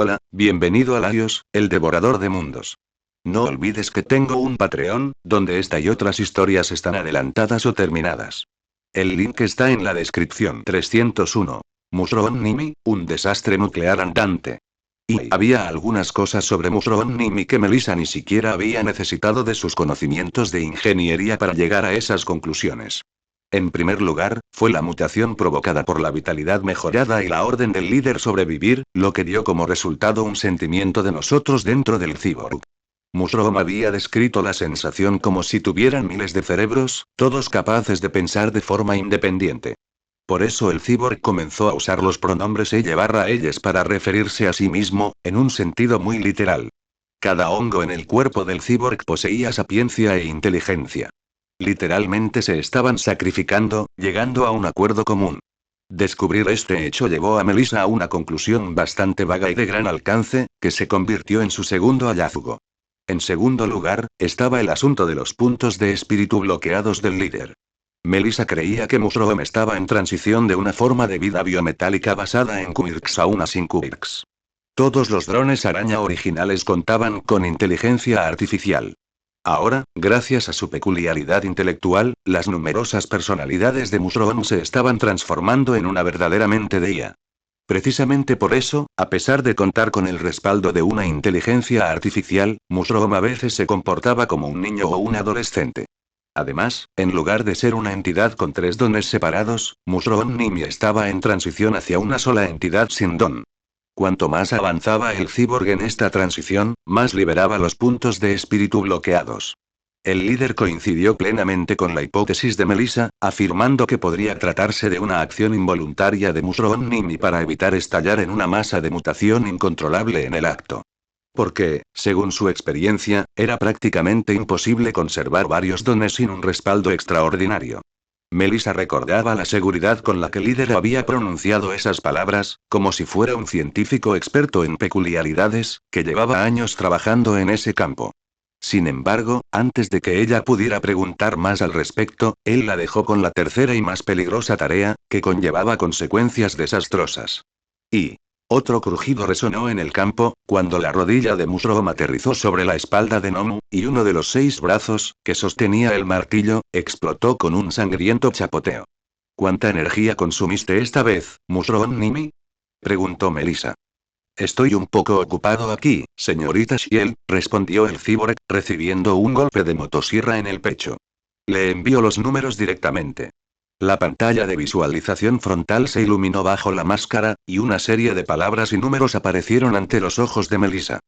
Hola, bienvenido a Laios, el devorador de mundos. No olvides que tengo un Patreon, donde esta y otras historias están adelantadas o terminadas. El link está en la descripción. 301. Mushroom Nimi, un desastre nuclear andante. Y había algunas cosas sobre Mushroom Nimi que Melissa ni siquiera había necesitado de sus conocimientos de ingeniería para llegar a esas conclusiones. En primer lugar, fue la mutación provocada por la vitalidad mejorada y la orden del líder sobrevivir, lo que dio como resultado un sentimiento de nosotros dentro del cyborg. Mushroom había descrito la sensación como si tuvieran miles de cerebros, todos capaces de pensar de forma independiente. Por eso el cyborg comenzó a usar los pronombres ella/ellas para referirse a sí mismo, en un sentido muy literal. Cada hongo en el cuerpo del cyborg poseía sapiencia e inteligencia. Literalmente se estaban sacrificando, llegando a un acuerdo común. Descubrir este hecho llevó a Melissa a una conclusión bastante vaga y de gran alcance, que se convirtió en su segundo hallazgo. En segundo lugar, estaba el asunto de los puntos de espíritu bloqueados del líder. Melissa creía que Mushroom estaba en transición de una forma de vida biometálica basada en Quirks a una sin Quirks. Todos los drones araña originales contaban con inteligencia artificial. Ahora, gracias a su peculiaridad intelectual, las numerosas personalidades de Mushroom se estaban transformando en una verdaderamente de IA. Precisamente por eso, a pesar de contar con el respaldo de una inteligencia artificial, Mushroom a veces se comportaba como un niño o un adolescente. Además, en lugar de ser una entidad con tres dones separados, Mushroom Nimi estaba en transición hacia una sola entidad sin don. Cuanto más avanzaba el cyborg en esta transición, más liberaba los puntos de espíritu bloqueados. El líder coincidió plenamente con la hipótesis de Melissa, afirmando que podría tratarse de una acción involuntaria de Mushroom Nimi para evitar estallar en una masa de mutación incontrolable en el acto. Porque, según su experiencia, era prácticamente imposible conservar varios dones sin un respaldo extraordinario. Melissa recordaba la seguridad con la que el líder había pronunciado esas palabras, como si fuera un científico experto en peculiaridades, que llevaba años trabajando en ese campo. Sin embargo, antes de que ella pudiera preguntar más al respecto, él la dejó con la tercera y más peligrosa tarea, que conllevaba consecuencias desastrosas. Y otro crujido resonó en el campo, cuando la rodilla de Mushroom aterrizó sobre la espalda de Nomu, y uno de los 6 brazos, que sostenía el martillo, explotó con un sangriento chapoteo. ¿Cuánta energía consumiste esta vez, Mushroom Nimi? Preguntó Melissa. Estoy un poco ocupado aquí, señorita Shiel, respondió el cyborg, recibiendo un golpe de motosierra en el pecho. Le envío los números directamente. La pantalla de visualización frontal se iluminó bajo la máscara, y una serie de palabras y números aparecieron ante los ojos de Melissa.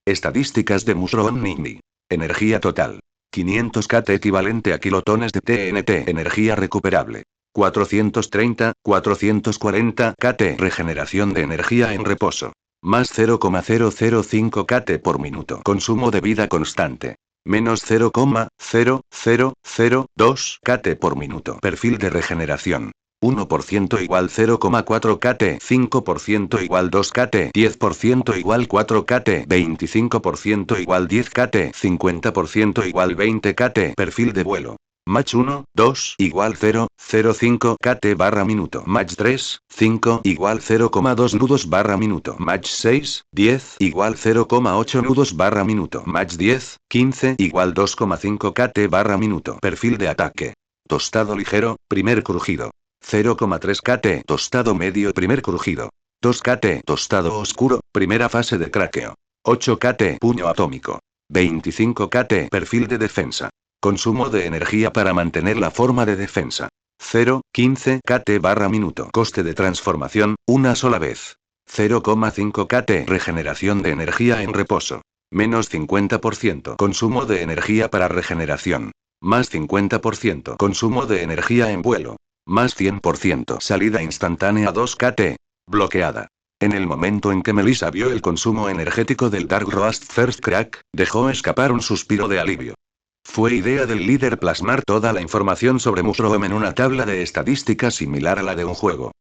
Estadísticas de Mushroom Nimi. Energía total. 500 KT equivalente a kilotones de TNT. Energía recuperable. 430, 440 KT. Regeneración de energía en reposo. Más 0,005 KT por minuto. Consumo de vida constante. Menos 0,0002 KT por minuto. Perfil de regeneración. 1% igual 0,4 KT, 5% igual 2 KT, 10% igual 4 KT, 25% igual 10 KT, 50% igual 20 KT. Perfil de vuelo. Mach 1, 2 igual 0,05 KT barra minuto. Mach 3, 5 igual 0,2 nudos barra minuto. Mach 6, 10 igual 0,8 nudos barra minuto. Mach 10, 15 igual 2,5 KT barra minuto. Perfil de ataque. Tostado ligero, primer crujido. 0,3 KT. Tostado medio, primer crujido. 2 KT. Tostado oscuro, primera fase de craqueo. 8 KT. Puño atómico. 25 KT. Perfil de defensa. Consumo de energía para mantener la forma de defensa. 0,15 KT barra minuto. Coste de transformación, una sola vez. 0,5 KT. Regeneración de energía en reposo. Menos 50%. Consumo de energía para regeneración. Más 50%. Consumo de energía en vuelo. Más 100%. Salida instantánea 2 KT. Bloqueada. En el momento en que Melissa vio el consumo energético del Dark Roast First Crack, dejó escapar un suspiro de alivio. Fue idea del líder plasmar toda la información sobre Mushroom en una tabla de estadísticas similar a la de un juego.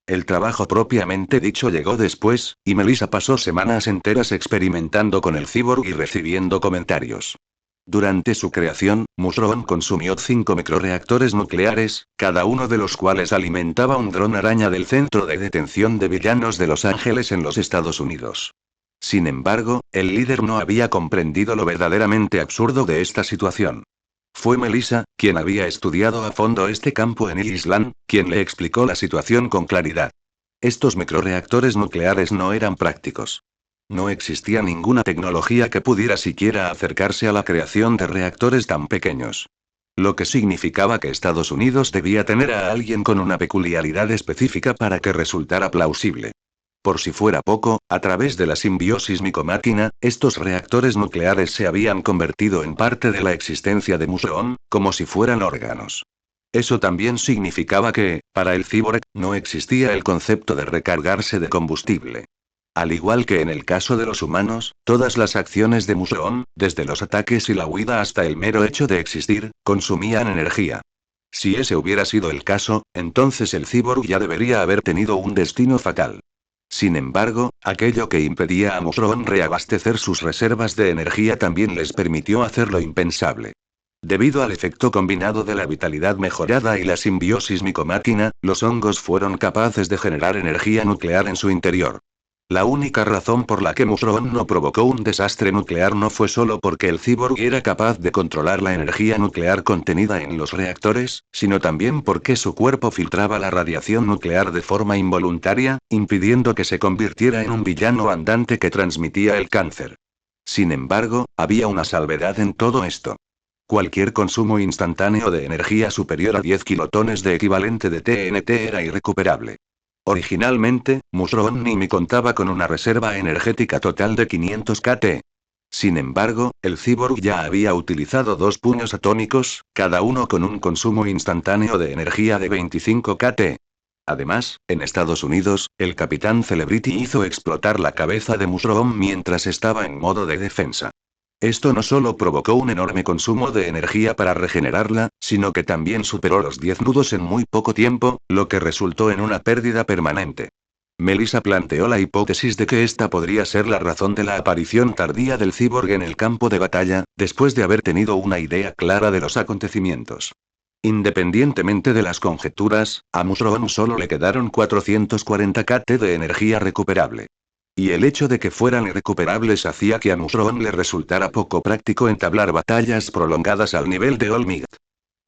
El trabajo propiamente dicho llegó después, y Melissa pasó semanas enteras experimentando con el cyborg y recibiendo comentarios. Durante su creación, Mushroom consumió 5 microreactores nucleares, cada uno de los cuales alimentaba un dron araña del Centro de Detención de Villanos de Los Ángeles en los Estados Unidos. Sin embargo, el líder no había comprendido lo verdaderamente absurdo de esta situación. Fue Melissa, quien había estudiado a fondo este campo en Island, quien le explicó la situación con claridad. Estos microreactores nucleares no eran prácticos. No existía ninguna tecnología que pudiera siquiera acercarse a la creación de reactores tan pequeños. Lo que significaba que Estados Unidos debía tener a alguien con una peculiaridad específica para que resultara plausible. Por si fuera poco, a través de la simbiosis micomáquina, estos reactores nucleares se habían convertido en parte de la existencia de Mushroom, como si fueran órganos. Eso también significaba que, para el cyborg, no existía el concepto de recargarse de combustible. Al igual que en el caso de los humanos, todas las acciones de Mushroom, desde los ataques y la huida hasta el mero hecho de existir, consumían energía. Si ese hubiera sido el caso, entonces el cyborg ya debería haber tenido un destino fatal. Sin embargo, aquello que impedía a Mushroom reabastecer sus reservas de energía también les permitió hacer lo impensable. Debido al efecto combinado de la vitalidad mejorada y la simbiosis micomáquina, los hongos fueron capaces de generar energía nuclear en su interior. La única razón por la que Mushroom no provocó un desastre nuclear no fue solo porque el cyborg era capaz de controlar la energía nuclear contenida en los reactores, sino también porque su cuerpo filtraba la radiación nuclear de forma involuntaria, impidiendo que se convirtiera en un villano andante que transmitía el cáncer. Sin embargo, había una salvedad en todo esto. Cualquier consumo instantáneo de energía superior a 10 kilotones de equivalente de TNT era irrecuperable. Originalmente, Mushroom Nimi contaba con una reserva energética total de 500 kT. Sin embargo, el cyborg ya había utilizado 2 puños atómicos, cada uno con un consumo instantáneo de energía de 25 kT. Además, en Estados Unidos, el Capitán Celebrity hizo explotar la cabeza de Mushroom mientras estaba en modo de defensa. Esto no solo provocó un enorme consumo de energía para regenerarla, sino que también superó los 10 nudos en muy poco tiempo, lo que resultó en una pérdida permanente. Melissa planteó la hipótesis de que esta podría ser la razón de la aparición tardía del cyborg en el campo de batalla, después de haber tenido una idea clara de los acontecimientos. Independientemente de las conjeturas, a Mushroom solo le quedaron 440 kT de energía recuperable. Y el hecho de que fueran irrecuperables hacía que a Mushroom le resultara poco práctico entablar batallas prolongadas al nivel de All Might.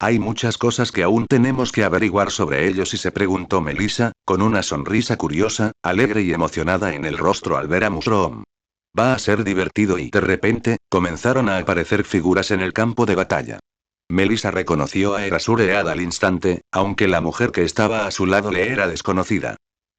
Hay muchas cosas que aún tenemos que averiguar sobre ellos, y se preguntó Melissa, con una sonrisa curiosa, alegre y emocionada en el rostro al ver a Mushroom. Va a ser divertido. Y de repente, comenzaron a aparecer figuras en el campo de batalla. Melissa reconoció a Erasure Ead al instante, aunque la mujer que estaba a su lado le era desconocida.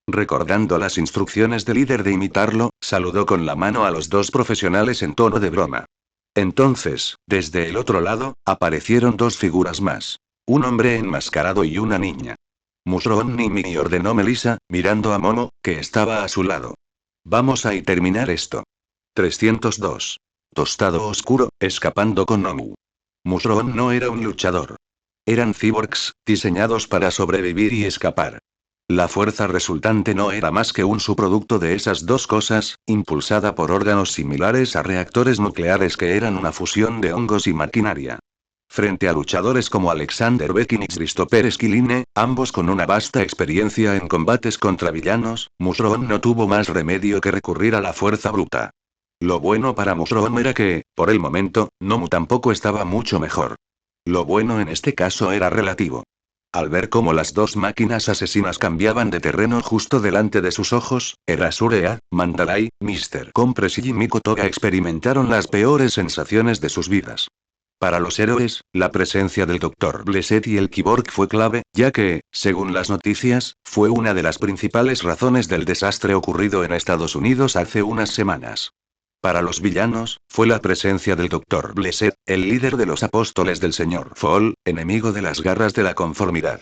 Recordando las instrucciones del líder de imitarlo, saludó con la mano a los 2 profesionales en tono de broma. Entonces, desde el otro lado, aparecieron 2 figuras más. Un hombre enmascarado y una niña. Mushroom Nimi, ordenó Melissa, mirando a Momo, que estaba a su lado. Vamos a terminar esto. 302. Tostado oscuro, escapando con Nomu. Mushroom no era un luchador. Eran cyborgs, diseñados para sobrevivir y escapar. La fuerza resultante no era más que un subproducto de esas 2 cosas, impulsada por órganos similares a reactores nucleares que eran una fusión de hongos y maquinaria. Frente a luchadores como Alexander Bekin y Christopher Esquiline, ambos con una vasta experiencia en combates contra villanos, Mushroom no tuvo más remedio que recurrir a la fuerza bruta. Lo bueno para Mushroom era que, por el momento, Nomu tampoco estaba mucho mejor. Lo bueno en este caso era relativo. Al ver cómo las 2 máquinas asesinas cambiaban de terreno justo delante de sus ojos, Erasure Ead, Mandalay, Mr. Compress y Jimmy Kotoga experimentaron las peores sensaciones de sus vidas. Para los héroes, la presencia del Dr. Blessed y el Cyborg fue clave, ya que, según las noticias, fue una de las principales razones del desastre ocurrido en Estados Unidos hace unas semanas. Para los villanos, fue la presencia del Dr. Blessed, el líder de los apóstoles del Señor Fall, enemigo de las garras de la conformidad.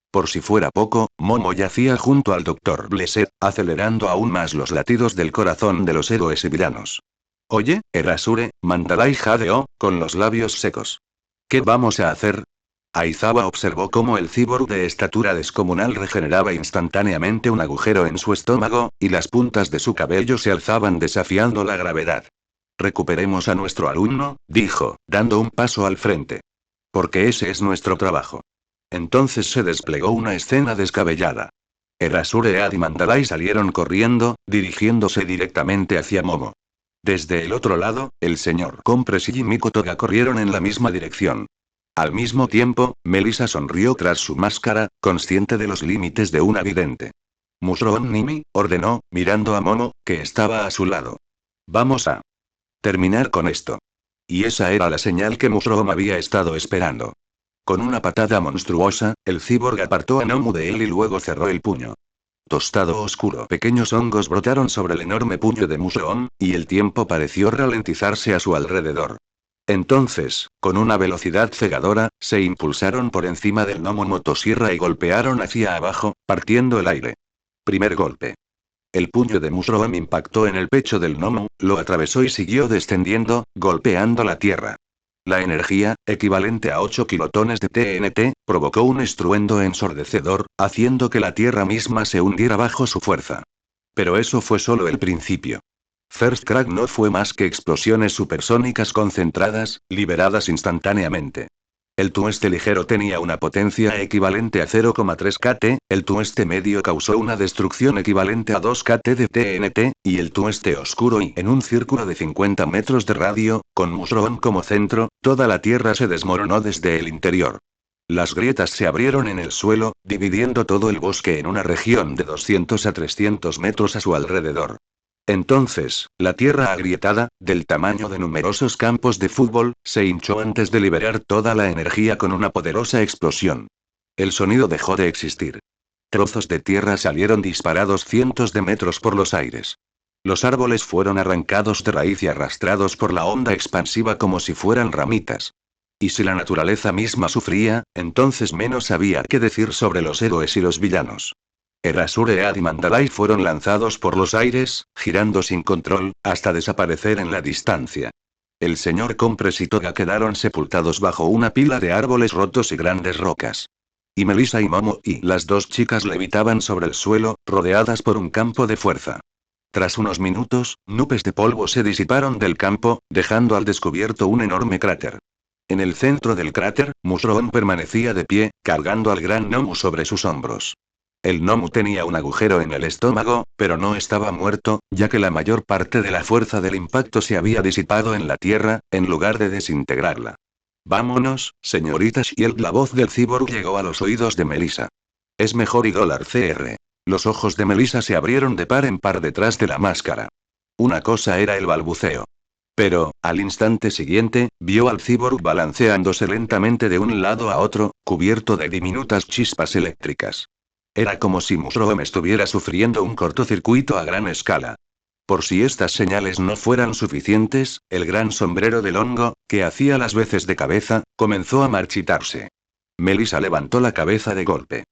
Por si fuera poco, Momo yacía junto al Dr. Blessed, acelerando aún más los latidos del corazón de los héroes y villanos. Oye, Erasure, Mandalay jadeó, con los labios secos. ¿Qué vamos a hacer? Aizawa observó cómo el cyborg de estatura descomunal regeneraba instantáneamente un agujero en su estómago, y las puntas de su cabello se alzaban desafiando la gravedad. Recuperemos a nuestro alumno, dijo, dando un paso al frente. Porque ese es nuestro trabajo. Entonces se desplegó una escena descabellada. Erasure, Ead y Mandalay salieron corriendo, dirigiéndose directamente hacia Momo. Desde el otro lado, el señor Compress y Jimiko Toga corrieron en la misma dirección. Al mismo tiempo, Melissa sonrió tras su máscara, consciente de los límites de una vidente. Mushroom Nimi, ordenó, mirando a Momo, que estaba a su lado. Vamos a terminar con esto. Y esa era la señal que Mushroom había estado esperando. Con una patada monstruosa, el cyborg apartó a Nomu de él y luego cerró el puño. Tostado oscuro. Pequeños hongos brotaron sobre el enorme puño de Mushroom, y el tiempo pareció ralentizarse a su alrededor. Entonces, con una velocidad cegadora, se impulsaron por encima del gnomo motosierra y golpearon hacia abajo, partiendo el aire. Primer golpe. El puño de Mushroom impactó en el pecho del gnomo, lo atravesó y siguió descendiendo, golpeando la tierra. La energía, equivalente a 8 kilotones de TNT, provocó un estruendo ensordecedor, haciendo que la tierra misma se hundiera bajo su fuerza. Pero eso fue solo el principio. First Crack no fue más que explosiones supersónicas concentradas, liberadas instantáneamente. El tueste ligero tenía una potencia equivalente a 0,3 kT, el tueste medio causó una destrucción equivalente a 2 kT de TNT, y el tueste oscuro y en un círculo de 50 metros de radio, con Mushroom como centro, toda la Tierra se desmoronó desde el interior. Las grietas se abrieron en el suelo, dividiendo todo el bosque en una región de 200 a 300 metros a su alrededor. Entonces, la tierra agrietada, del tamaño de numerosos campos de fútbol, se hinchó antes de liberar toda la energía con una poderosa explosión. El sonido dejó de existir. Trozos de tierra salieron disparados cientos de metros por los aires. Los árboles fueron arrancados de raíz y arrastrados por la onda expansiva como si fueran ramitas. Y si la naturaleza misma sufría, entonces menos había que decir sobre los héroes y los villanos. Erasure, Ead y Mandalay fueron lanzados por los aires, girando sin control, hasta desaparecer en la distancia. El señor Compress y Toga quedaron sepultados bajo una pila de árboles rotos y grandes rocas. Y Melissa y Momo y las dos chicas levitaban sobre el suelo, rodeadas por un campo de fuerza. Tras unos minutos, nubes de polvo se disiparon del campo, dejando al descubierto un enorme cráter. En el centro del cráter, Mushroom permanecía de pie, cargando al gran gnomo sobre sus hombros. El gnomo tenía un agujero en el estómago, pero no estaba muerto, ya que la mayor parte de la fuerza del impacto se había disipado en la tierra, en lugar de desintegrarla. Vámonos, señorita Shield. La voz del cyborg llegó a los oídos de Melissa. Es mejor y $CR. Los ojos de Melissa se abrieron de par en par detrás de la máscara. Una cosa era el balbuceo. Pero, al instante siguiente, vio al cyborg balanceándose lentamente de un lado a otro, cubierto de diminutas chispas eléctricas. Era como si Mushroom estuviera sufriendo un cortocircuito a gran escala. Por si estas señales no fueran suficientes, el gran sombrero del hongo, que hacía las veces de cabeza, comenzó a marchitarse. Melissa levantó la cabeza de golpe.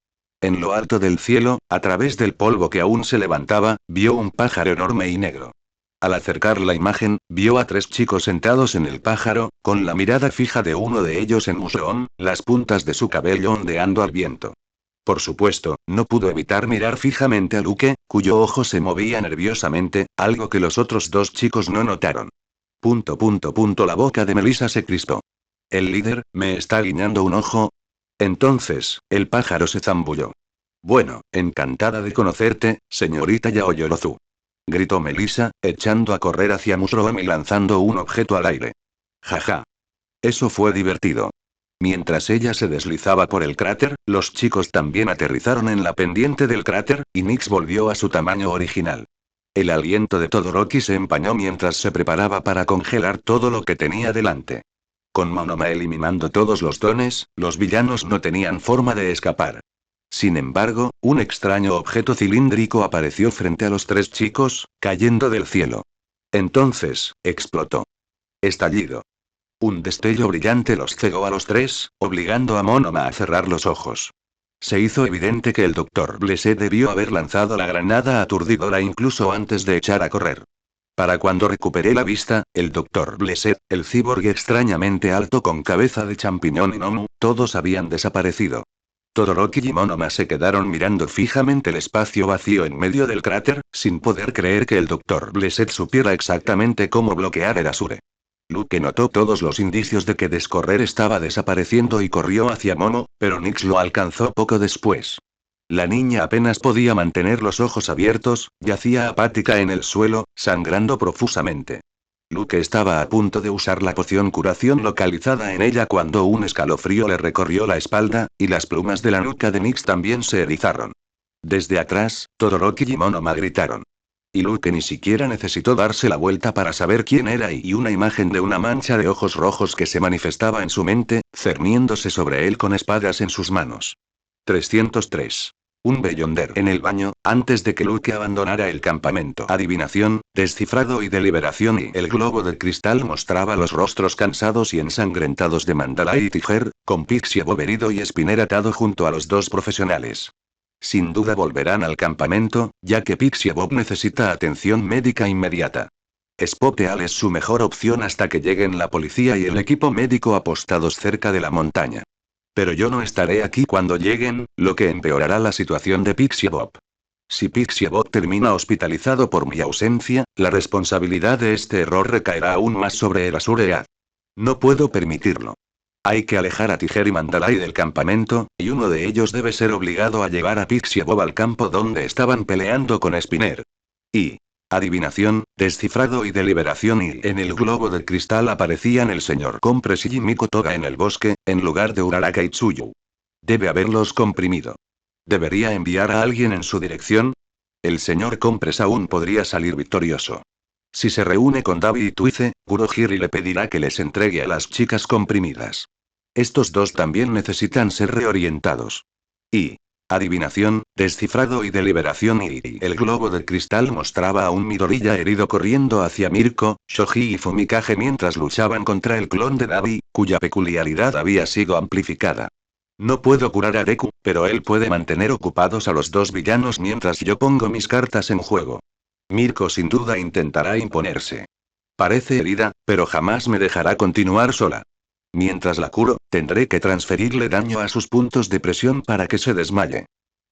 En lo alto del cielo, a través del polvo que aún se levantaba, vio un pájaro enorme y negro. Al acercar la imagen, vio a 3 chicos sentados en el pájaro, con la mirada fija de uno de ellos en Mushroom, las puntas de su cabello ondeando al viento. Por supuesto, no pudo evitar mirar fijamente a Luke, cuyo ojo se movía nerviosamente, algo que los otros 2 chicos no notaron. La boca de Melissa se crispó. El líder, ¿me está guiñando un ojo? Entonces, el pájaro se zambulló. Bueno, encantada de conocerte, señorita Yaoyorozu. Gritó Melissa, echando a correr hacia Mushroom y lanzando un objeto al aire. Jaja. Eso fue divertido. Mientras ella se deslizaba por el cráter, los chicos también aterrizaron en la pendiente del cráter, y Nix volvió a su tamaño original. El aliento de Todoroki se empañó mientras se preparaba para congelar todo lo que tenía delante. Con Monoma eliminando todos los dones, los villanos no tenían forma de escapar. Sin embargo, un extraño objeto cilíndrico apareció frente a los 3 chicos, cayendo del cielo. Entonces, explotó. Estallido. Un destello brillante los cegó a los 3, obligando a Monoma a cerrar los ojos. Se hizo evidente que el Dr. Blessed debió haber lanzado la granada aturdidora incluso antes de echar a correr. Para cuando recuperé la vista, el Dr. Blessed, el cyborg extrañamente alto con cabeza de champiñón y Nomu, todos habían desaparecido. Todoroki y Monoma se quedaron mirando fijamente el espacio vacío en medio del cráter, sin poder creer que el Dr. Blessed supiera exactamente cómo bloquear el Asure. Luke notó todos los indicios de que Descorrer estaba desapareciendo y corrió hacia Momo, pero Nix lo alcanzó poco después. La niña apenas podía mantener los ojos abiertos, yacía apática en el suelo, sangrando profusamente. Luke estaba a punto de usar la poción curación localizada en ella cuando un escalofrío le recorrió la espalda, y las plumas de la nuca de Nix también se erizaron. Desde atrás, Todoroki y Monoma gritaron. Y Luke ni siquiera necesitó darse la vuelta para saber quién era y una imagen de una mancha de ojos rojos que se manifestaba en su mente, cerniéndose sobre él con espadas en sus manos. 303. Un Beyonder en el baño, antes de que Luke abandonara el campamento. Adivinación, descifrado y deliberación y el globo de cristal mostraba los rostros cansados y ensangrentados de Mandalay y Tiger, con Pixie Bob herido y Spinner atado junto a los dos profesionales. Sin duda volverán al campamento, ya que Pixie Bob necesita atención médica inmediata. Spoteal es su mejor opción hasta que lleguen la policía y el equipo médico apostados cerca de la montaña. Pero yo no estaré aquí cuando lleguen, lo que empeorará la situación de Pixie Bob. Si Pixie Bob termina hospitalizado por mi ausencia, la responsabilidad de este error recaerá aún más sobre el Asure. No puedo permitirlo. Hay que alejar a Tiger y Mandalay del campamento, y uno de ellos debe ser obligado a llevar a Pixie Bob al campo donde estaban peleando con Spinner. Y adivinación, descifrado y deliberación y en el globo de cristal aparecían el señor Compress y Jimiko Toga en el bosque, en lugar de Uraraka y Tsuyu. Debe haberlos comprimido. ¿Debería enviar a alguien en su dirección? El señor Compress aún podría salir victorioso. Si se reúne con Dabi y Twice, Kurohiri le pedirá que les entregue a las chicas comprimidas. Estos dos también necesitan ser reorientados. Y adivinación, descifrado y deliberación y el globo de cristal mostraba a un Midoriya herido corriendo hacia Mirko, Shoji y Fumikage mientras luchaban contra el clon de Dabi, cuya peculiaridad había sido amplificada. No puedo curar a Deku, pero él puede mantener ocupados a los dos villanos mientras yo pongo mis cartas en juego. Mirko sin duda intentará imponerse. Parece herida, pero jamás me dejará continuar sola. Mientras la curo, tendré que transferirle daño a sus puntos de presión para que se desmaye.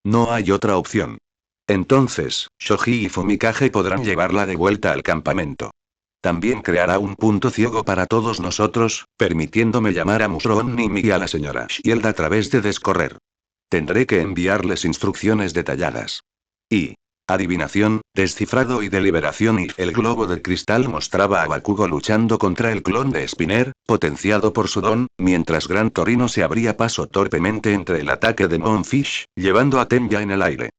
No hay otra opción. Entonces, Shoji y Fumikage podrán llevarla de vuelta al campamento. También creará un punto ciego para todos nosotros, permitiéndome llamar a Musron Nimi y a la señora Shield a través de Descorrer. Tendré que enviarles instrucciones detalladas. Y adivinación, descifrado y deliberación y el globo de cristal mostraba a Bakugo luchando contra el clon de Spinner, potenciado por su don, mientras Gran Torino se abría paso torpemente entre el ataque de Moonfish, llevando a Tenya en el aire.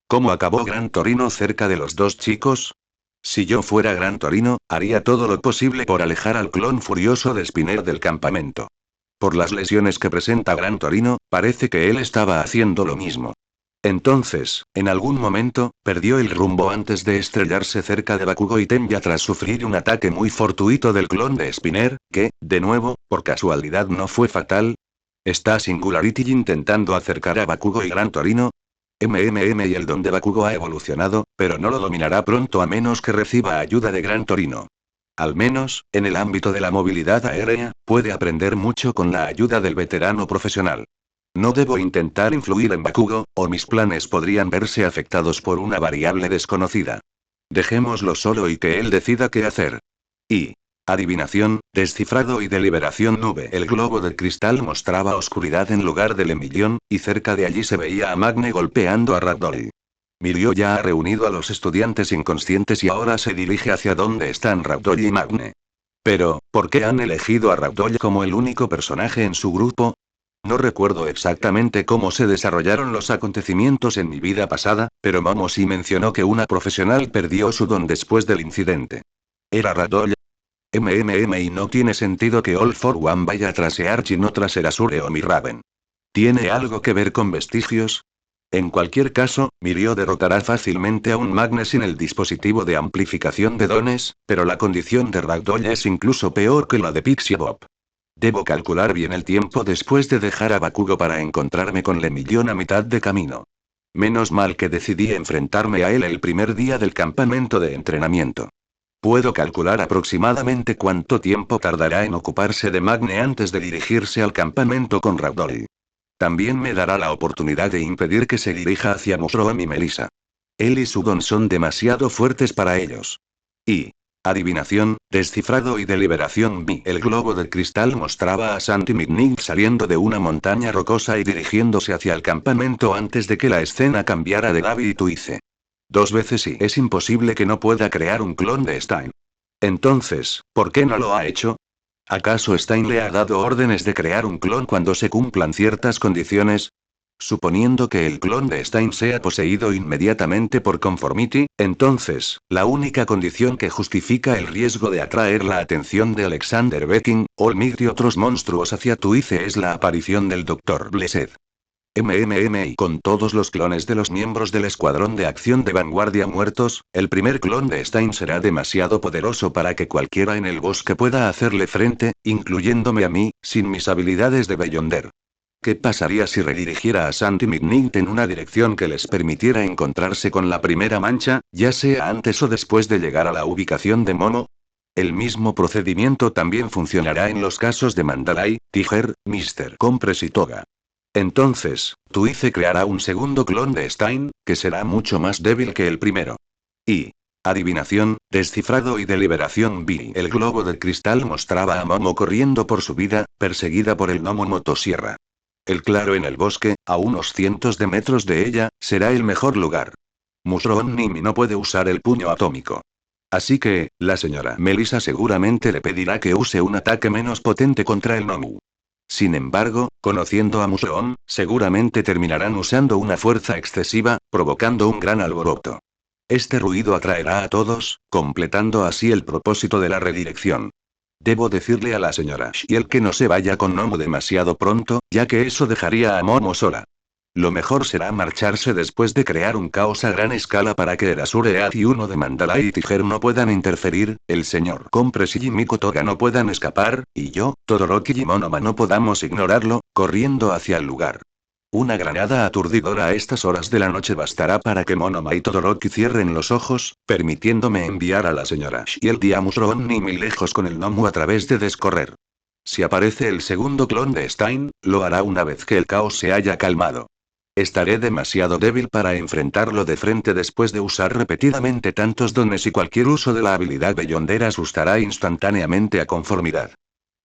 ¿Cómo acabó Gran Torino cerca de los dos chicos? Si yo fuera Gran Torino, haría todo lo posible por alejar al clon furioso de Spinner del campamento. Por las lesiones que presenta Gran Torino, parece que él estaba haciendo lo mismo. Entonces, en algún momento, perdió el rumbo antes de estrellarse cerca de Bakugo y Tenya tras sufrir un ataque muy fortuito del clon de Spinner, que, de nuevo, por casualidad no fue fatal. ¿Está Singularity intentando acercar a Bakugo y Gran Torino? Y el don de Bakugo ha evolucionado, pero no lo dominará pronto a menos que reciba ayuda de Gran Torino. Al menos, en el ámbito de la movilidad aérea, puede aprender mucho con la ayuda del veterano profesional. No debo intentar influir en Bakugo, o mis planes podrían verse afectados por una variable desconocida. Dejémoslo solo y que él decida qué hacer. Y adivinación, descifrado y deliberación nube. El globo de cristal mostraba oscuridad en lugar del emillón, y cerca de allí se veía a Magne golpeando a Ragdoll. Mirio ya ha reunido a los estudiantes inconscientes y ahora se dirige hacia donde están Ragdoll y Magne. Pero, ¿por qué han elegido a Ragdoll como el único personaje en su grupo? No recuerdo exactamente cómo se desarrollaron los acontecimientos en mi vida pasada, pero Momo sí mencionó que una profesional perdió su don después del incidente. ¿Era Ragdoll? Y no tiene sentido que All for One vaya tras Earth y no tras Erasure o Mirraven. ¿Tiene algo que ver con vestigios? En cualquier caso, Mirio derrotará fácilmente a un Magne sin el dispositivo de amplificación de dones, pero la condición de Ragdoll es incluso peor que la de Pixie Bob. Debo calcular bien el tiempo después de dejar a Bakugo para encontrarme con Lemillón a mitad de camino. Menos mal que decidí enfrentarme a él el primer día del campamento de entrenamiento. Puedo calcular aproximadamente cuánto tiempo tardará en ocuparse de Magne antes de dirigirse al campamento con Ragdoll. También me dará la oportunidad de impedir que se dirija hacia Mushroom y Melissa. Él y su don son demasiado fuertes para ellos. Y... adivinación, descifrado y deliberación. El globo de cristal mostraba a Santi McNick saliendo de una montaña rocosa y dirigiéndose hacia el campamento antes de que la escena cambiara de David y Tuice. 2 veces y es imposible que no pueda crear un clon de Stein. Entonces, ¿por qué no lo ha hecho? ¿Acaso Stein le ha dado órdenes de crear un clon cuando se cumplan ciertas condiciones? Suponiendo que el clon de Stein sea poseído inmediatamente por Conformity, entonces, la única condición que justifica el riesgo de atraer la atención de Alexander Becking, Olmigd y otros monstruos hacia Tuice es la aparición del Dr. Blessed. Y con todos los clones de los miembros del Escuadrón de Acción de Vanguardia muertos, el primer clon de Stein será demasiado poderoso para que cualquiera en el bosque pueda hacerle frente, incluyéndome a mí, sin mis habilidades de Beyonder. ¿Qué pasaría si redirigiera a Santi McNick en una dirección que les permitiera encontrarse con la primera mancha, ya sea antes o después de llegar a la ubicación de Momo? El mismo procedimiento también funcionará en los casos de Mandalay, Tiger, Mr. Compress y Toga. Entonces, Tuice creará un segundo clon de Stein, que será mucho más débil que el primero. Y... adivinación, descifrado y deliberación. El globo de cristal mostraba a Momo corriendo por su vida, perseguida por el gnomo motosierra. El claro en el bosque, a unos cientos de metros de ella, será el mejor lugar. Mushroom Nimi no puede usar el puño atómico. Así que, la señora Melissa seguramente le pedirá que use un ataque menos potente contra el gnomo. Sin embargo, conociendo a Mushroom, seguramente terminarán usando una fuerza excesiva, provocando un gran alboroto. Este ruido atraerá a todos, completando así el propósito de la redirección. Debo decirle a la señora Shiel que no se vaya con Momo demasiado pronto, ya que eso dejaría a Momo sola. Lo mejor será marcharse después de crear un caos a gran escala para que Erasure Earth y uno de Mandalay y Tiger no puedan interferir, el señor Compress y Miko Toga no puedan escapar, y yo, Todoroki y Monoma no podamos ignorarlo, corriendo hacia el lugar. Una granada aturdidora a estas horas de la noche bastará para que Monoma y Todoroki cierren los ojos, permitiéndome enviar a la señora Shield y a Mushroom Nimi lejos con el gnomo a través de descorrer. Si aparece el segundo clon de Stein, lo hará una vez que el caos se haya calmado. Estaré demasiado débil para enfrentarlo de frente después de usar repetidamente tantos dones y cualquier uso de la habilidad Beyonder asustará instantáneamente a Conformidad.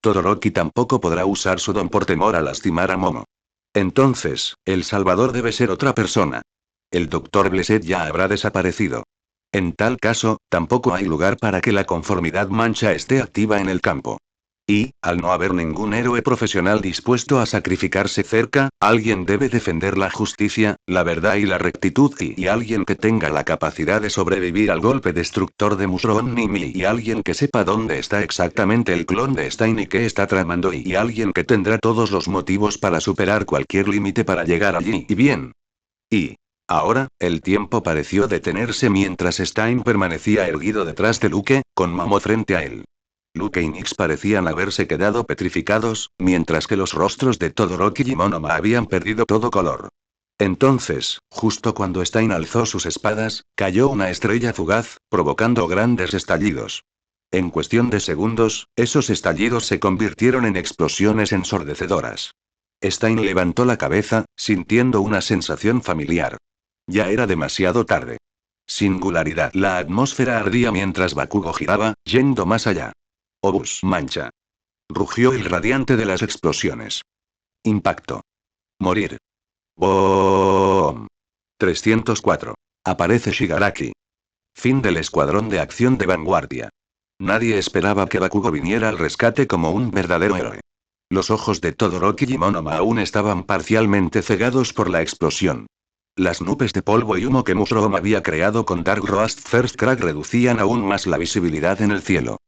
Todoroki tampoco podrá usar su don por temor a lastimar a Momo. Entonces, el salvador debe ser otra persona. El Dr. Blessed ya habrá desaparecido. En tal caso, tampoco hay lugar para que la Conformidad Mancha esté activa en el campo. Y, al no haber ningún héroe profesional dispuesto a sacrificarse cerca, alguien debe defender la justicia, la verdad y la rectitud y alguien que tenga la capacidad de sobrevivir al golpe destructor de Mushroom Nimi y alguien que sepa dónde está exactamente el clon de Stein y qué está tramando y alguien que tendrá todos los motivos para superar cualquier límite para llegar allí. Y bien. Y... ahora, el tiempo pareció detenerse mientras Stein permanecía erguido detrás de Luke, con Momo frente a él. Luke y Nix parecían haberse quedado petrificados, mientras que los rostros de Todoroki y Monoma habían perdido todo color. Entonces, justo cuando Stein alzó sus espadas, cayó una estrella fugaz, provocando grandes estallidos. En cuestión de segundos, esos estallidos se convirtieron en explosiones ensordecedoras. Stein levantó la cabeza, sintiendo una sensación familiar. Ya era demasiado tarde. Singularidad. La atmósfera ardía mientras Bakugo giraba, yendo más allá. Obus mancha. Rugió el radiante de las explosiones. Impacto. Morir. Boom. 304. Aparece Shigaraki. Fin del Escuadrón de Acción de Vanguardia. Nadie esperaba que Bakugo viniera al rescate como un verdadero héroe. Los ojos de Todoroki y Monoma aún estaban parcialmente cegados por la explosión. Las nubes de polvo y humo que Mushroom había creado con Dark Roast First Crack reducían aún más la visibilidad en el cielo.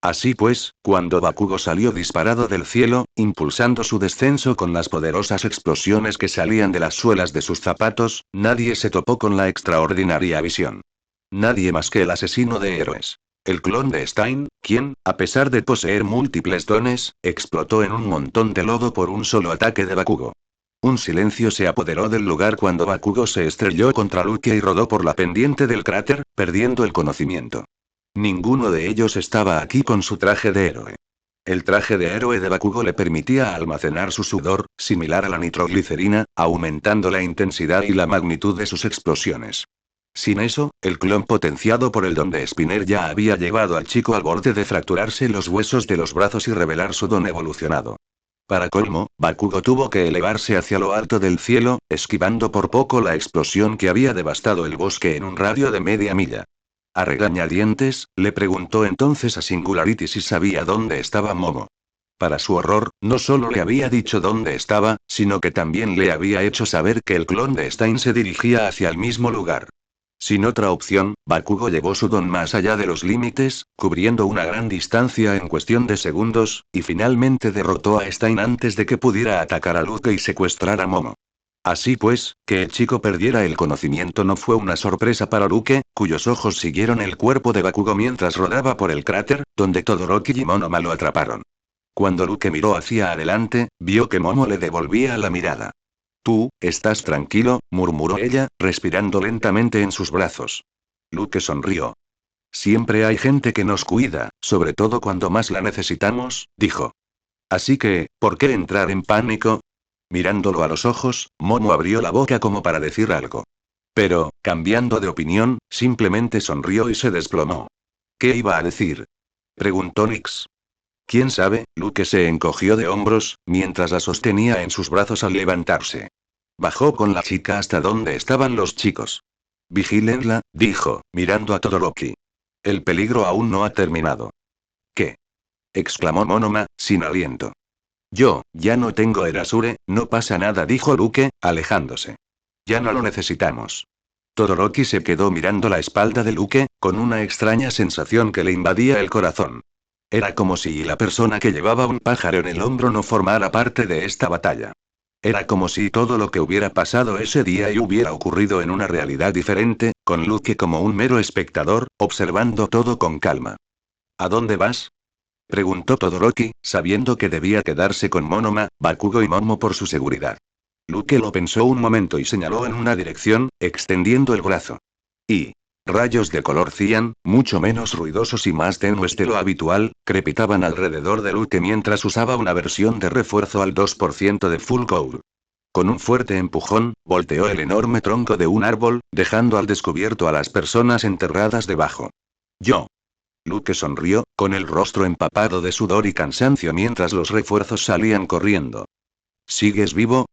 Así pues, cuando Bakugo salió disparado del cielo, impulsando su descenso con las poderosas explosiones que salían de las suelas de sus zapatos, nadie se topó con la extraordinaria visión. Nadie más que el asesino de héroes. El clon de Stein, quien, a pesar de poseer múltiples dones, explotó en un montón de lodo por un solo ataque de Bakugo. Un silencio se apoderó del lugar cuando Bakugo se estrelló contra Luke y rodó por la pendiente del cráter, perdiendo el conocimiento. Ninguno de ellos estaba aquí con su traje de héroe. El traje de héroe de Bakugo le permitía almacenar su sudor, similar a la nitroglicerina, aumentando la intensidad y la magnitud de sus explosiones. Sin eso, el clon potenciado por el don de Spinner ya había llevado al chico al borde de fracturarse los huesos de los brazos y revelar su don evolucionado. Para colmo, Bakugo tuvo que elevarse hacia lo alto del cielo, esquivando por poco la explosión que había devastado el bosque en un radio de media milla. A regañadientes, le preguntó entonces a Singularity si sabía dónde estaba Momo. Para su horror, no solo le había dicho dónde estaba, sino que también le había hecho saber que el clon de Stein se dirigía hacia el mismo lugar. Sin otra opción, Bakugo llevó su don más allá de los límites, cubriendo una gran distancia en cuestión de segundos, y finalmente derrotó a Stein antes de que pudiera atacar a Luke y secuestrar a Momo. Así pues, que el chico perdiera el conocimiento no fue una sorpresa para Luke, cuyos ojos siguieron el cuerpo de Bakugo mientras rodaba por el cráter, donde Todoroki y Monoma lo atraparon. Cuando Luke miró hacia adelante, vio que Momo le devolvía la mirada. Tú, estás tranquilo, murmuró ella, respirando lentamente en sus brazos. Luke sonrió. Siempre hay gente que nos cuida, sobre todo cuando más la necesitamos, dijo. Así que, ¿por qué entrar en pánico? Mirándolo a los ojos, Momo abrió la boca como para decir algo. Pero, cambiando de opinión, simplemente sonrió y se desplomó. ¿Qué iba a decir? Preguntó Nix. ¿Quién sabe? Luke se encogió de hombros, mientras la sostenía en sus brazos al levantarse. Bajó con la chica hasta donde estaban los chicos. Vigílenla, dijo, mirando a Todoroki. El peligro aún no ha terminado. ¿Qué? Exclamó Monoma, sin aliento. Ya no tengo Erasure, no pasa nada, dijo Luke, alejándose. Ya no lo necesitamos. Todoroki se quedó mirando la espalda de Luke, con una extraña sensación que le invadía el corazón. Era como si la persona que llevaba un pájaro en el hombro no formara parte de esta batalla. Era como si todo lo que hubiera pasado ese día y hubiera ocurrido en una realidad diferente, con Luke como un mero espectador, observando todo con calma. ¿A dónde vas? Preguntó Todoroki, sabiendo que debía quedarse con Monoma, Bakugo y Momo por su seguridad. Luke lo pensó un momento y señaló en una dirección, extendiendo el brazo. Y rayos de color cian, mucho menos ruidosos y más tenues de lo habitual, crepitaban alrededor de Luke mientras usaba una versión de refuerzo al 2% de Full Cowl. Con un fuerte empujón, volteó el enorme tronco de un árbol, dejando al descubierto a las personas enterradas debajo. Yo. Luke sonrió, con el rostro empapado de sudor y cansancio mientras los refuerzos salían corriendo. ¿Sigues vivo?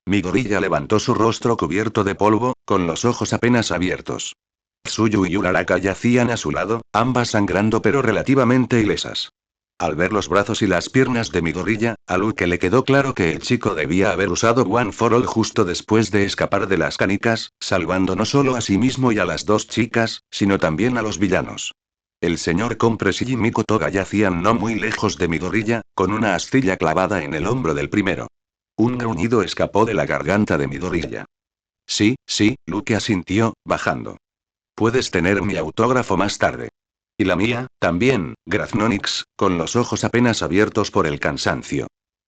Midoriya levantó su rostro cubierto de polvo, con los ojos apenas abiertos. Tsuyu y Uraraka yacían a su lado, ambas sangrando pero relativamente ilesas. Al ver los brazos y las piernas de Midoriya, a Luke le quedó claro que el chico debía haber usado One for All justo después de escapar de las canicas, salvando no solo a sí mismo y a las dos chicas, sino también a los villanos. El señor Compress y Miko Toga yacían no muy lejos de Midoriya, con una astilla clavada en el hombro del primero. Un gruñido escapó de la garganta de Midoriya. Sí, Luke asintió, bajando. Puedes tener mi autógrafo más tarde. Y la mía, también, graznó Nix, con los ojos apenas abiertos por el cansancio.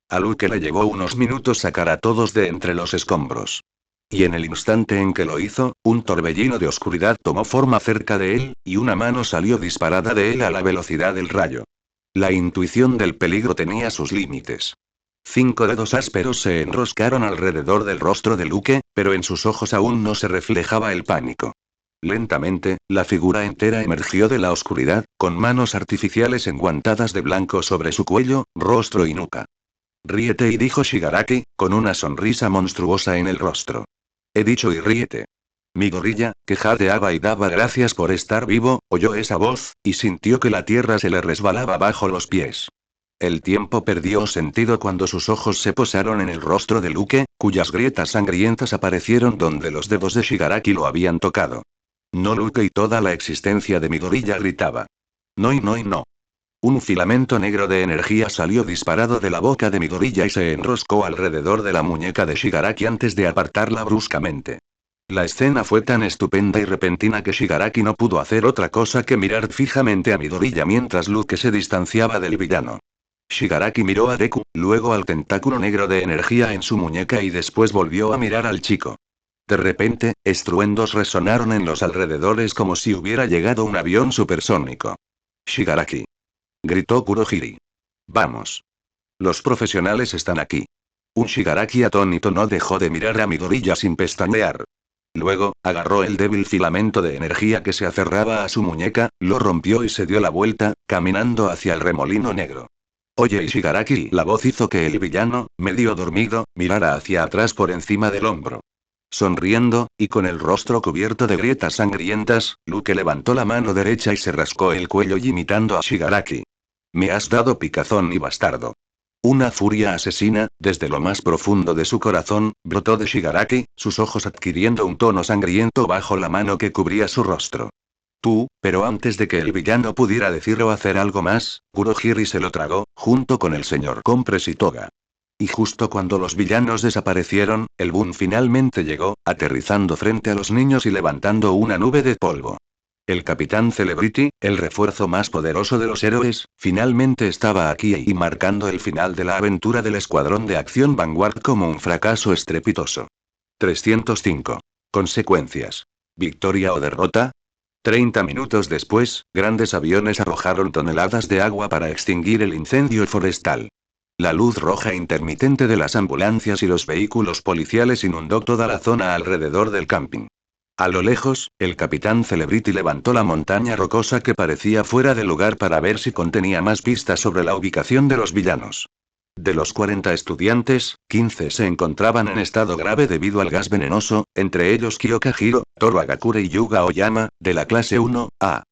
A Luke le llevó unos minutos sacar a todos de entre los escombros. Y en el instante en que lo hizo, un torbellino de oscuridad tomó forma cerca de él, y una mano salió disparada de él a la velocidad del rayo. La intuición del peligro tenía sus límites. 5 dedos ásperos se enroscaron alrededor del rostro de Luke, pero en sus ojos aún no se reflejaba el pánico. Lentamente, la figura entera emergió de la oscuridad, con manos artificiales enguantadas de blanco sobre su cuello, rostro y nuca. Ríete, y dijo Shigaraki, con una sonrisa monstruosa en el rostro. He dicho y ríete. Midoriya, que jadeaba y daba gracias por estar vivo, oyó esa voz, y sintió que la tierra se le resbalaba bajo los pies. El tiempo perdió sentido cuando sus ojos se posaron en el rostro de Luke, cuyas grietas sangrientas aparecieron donde los dedos de Shigaraki lo habían tocado. No, Luke, y toda la existencia de Midoriya gritaba. No y no y no. Un filamento negro de energía salió disparado de la boca de Midoriya y se enroscó alrededor de la muñeca de Shigaraki antes de apartarla bruscamente. La escena fue tan estupenda y repentina que Shigaraki no pudo hacer otra cosa que mirar fijamente a Midoriya mientras Luke se distanciaba del villano. Shigaraki miró a Deku, luego al tentáculo negro de energía en su muñeca y después volvió a mirar al chico. De repente, estruendos resonaron en los alrededores como si hubiera llegado un avión supersónico. Shigaraki. Gritó Kurohiri. Vamos. Los profesionales están aquí. Un Shigaraki atónito no dejó de mirar a Midoriya sin pestañear. Luego, agarró el débil filamento de energía que se aferraba a su muñeca, lo rompió y se dio la vuelta, caminando hacia el remolino negro. Oye Shigaraki, la voz hizo que el villano, medio dormido, mirara hacia atrás por encima del hombro. Sonriendo, y con el rostro cubierto de grietas sangrientas, Luke levantó la mano derecha y se rascó el cuello imitando a Shigaraki. Me has dado picazón y bastardo. Una furia asesina, desde lo más profundo de su corazón, brotó de Shigaraki, sus ojos adquiriendo un tono sangriento bajo la mano que cubría su rostro. Tú, pero antes de que el villano pudiera decir o hacer algo más, Kurohiri se lo tragó, junto con el señor Compres y Toga. Y justo cuando los villanos desaparecieron, el boom finalmente llegó, aterrizando frente a los niños y levantando una nube de polvo. El Capitán Celebrity, el refuerzo más poderoso de los héroes, finalmente estaba aquí y marcando el final de la aventura del Escuadrón de Acción Vanguard como un fracaso estrepitoso. 305. Consecuencias. ¿Victoria o derrota? 30 minutos después, grandes aviones arrojaron toneladas de agua para extinguir el incendio forestal. La luz roja intermitente de las ambulancias y los vehículos policiales inundó toda la zona alrededor del camping. A lo lejos, el Capitán Celebrity levantó la montaña rocosa que parecía fuera de lugar para ver si contenía más pistas sobre la ubicación de los villanos. De los 40 estudiantes, 15 se encontraban en estado grave debido al gas venenoso, entre ellos Kyoka Hiro, Toru Agakure y Yuga Oyama, de la clase 1A.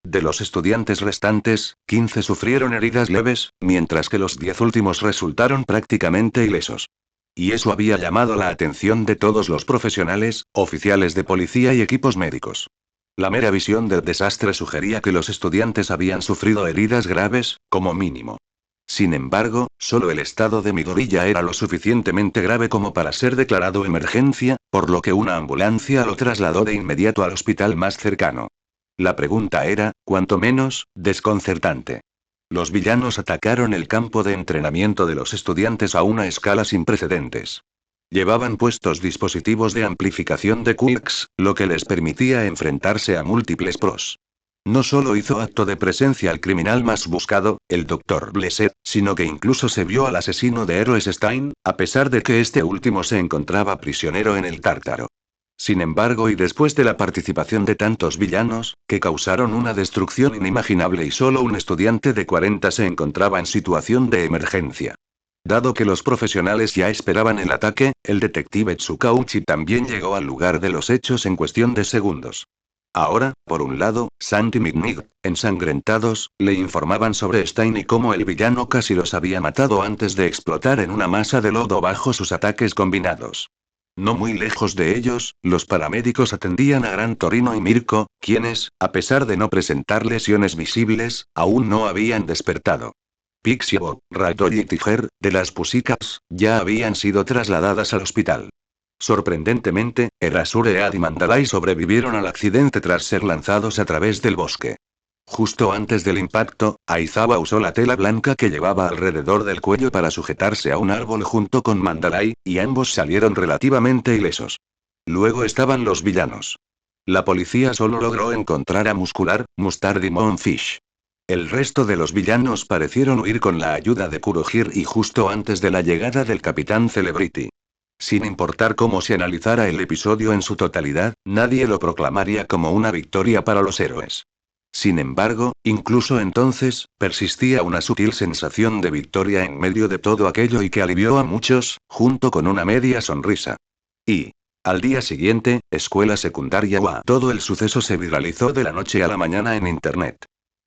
De los estudiantes restantes, 15 sufrieron heridas leves, mientras que los 10 últimos resultaron prácticamente ilesos. Y eso había llamado la atención de todos los profesionales, oficiales de policía y equipos médicos. La mera visión del desastre sugería que los estudiantes habían sufrido heridas graves, como mínimo. Sin embargo, solo el estado de Midoriya era lo suficientemente grave como para ser declarado emergencia, por lo que una ambulancia lo trasladó de inmediato al hospital más cercano. La pregunta era, cuanto menos, desconcertante. Los villanos atacaron el campo de entrenamiento de los estudiantes a una escala sin precedentes. Llevaban puestos dispositivos de amplificación de Quirks, lo que les permitía enfrentarse a múltiples pros. No solo hizo acto de presencia al criminal más buscado, el Dr. Blessed, sino que incluso se vio al asesino de héroes Stein, a pesar de que este último se encontraba prisionero en el Tártaro. Sin embargo, y después de la participación de tantos villanos, que causaron una destrucción inimaginable y solo un estudiante de 40 se encontraba en situación de emergencia. Dado que los profesionales ya esperaban el ataque, el detective Tsukauchi también llegó al lugar de los hechos en cuestión de segundos. Ahora, por un lado, Santi y Mignig, ensangrentados, le informaban sobre Stein y cómo el villano casi los había matado antes de explotar en una masa de lodo bajo sus ataques combinados. No muy lejos de ellos, los paramédicos atendían a Gran Torino y Mirko, quienes, a pesar de no presentar lesiones visibles, aún no habían despertado. Pixie Bob, Ragdoll y Tiger, de las Pussycats, ya habían sido trasladadas al hospital. Sorprendentemente, Erasure Ead y Mandalay sobrevivieron al accidente tras ser lanzados a través del bosque. Justo antes del impacto, Aizawa usó la tela blanca que llevaba alrededor del cuello para sujetarse a un árbol junto con Mandalay, y ambos salieron relativamente ilesos. Luego estaban los villanos. La policía solo logró encontrar a Muscular, Mustard y Moonfish. El resto de los villanos parecieron huir con la ayuda de Kurohiri justo antes de la llegada del Capitán Celebrity. Sin importar cómo se analizara el episodio en su totalidad, nadie lo proclamaría como una victoria para los héroes. Sin embargo, incluso entonces, persistía una sutil sensación de victoria en medio de todo aquello y que alivió a muchos, junto con una media sonrisa. Y, al día siguiente, escuela secundaria UA. Todo el suceso se viralizó de la noche a la mañana en Internet.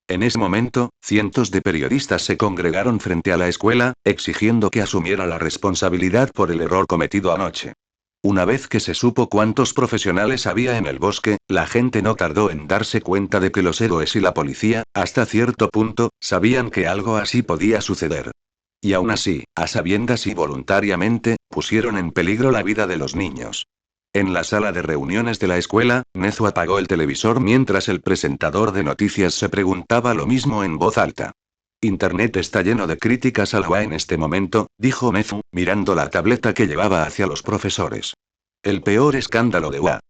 En ese momento, cientos de periodistas se congregaron frente a la escuela, exigiendo que asumiera la responsabilidad por el error cometido anoche. Una vez que se supo cuántos profesionales había en el bosque, la gente no tardó en darse cuenta de que los héroes y la policía, hasta cierto punto, sabían que algo así podía suceder. Y aún así, a sabiendas y voluntariamente, pusieron en peligro la vida de los niños. En la sala de reuniones de la escuela, Nezu apagó el televisor mientras el presentador de noticias se preguntaba lo mismo en voz alta. Internet está lleno de críticas a la UA en este momento, dijo Nezu, mirando la tableta que llevaba hacia los profesores. El peor escándalo de UA.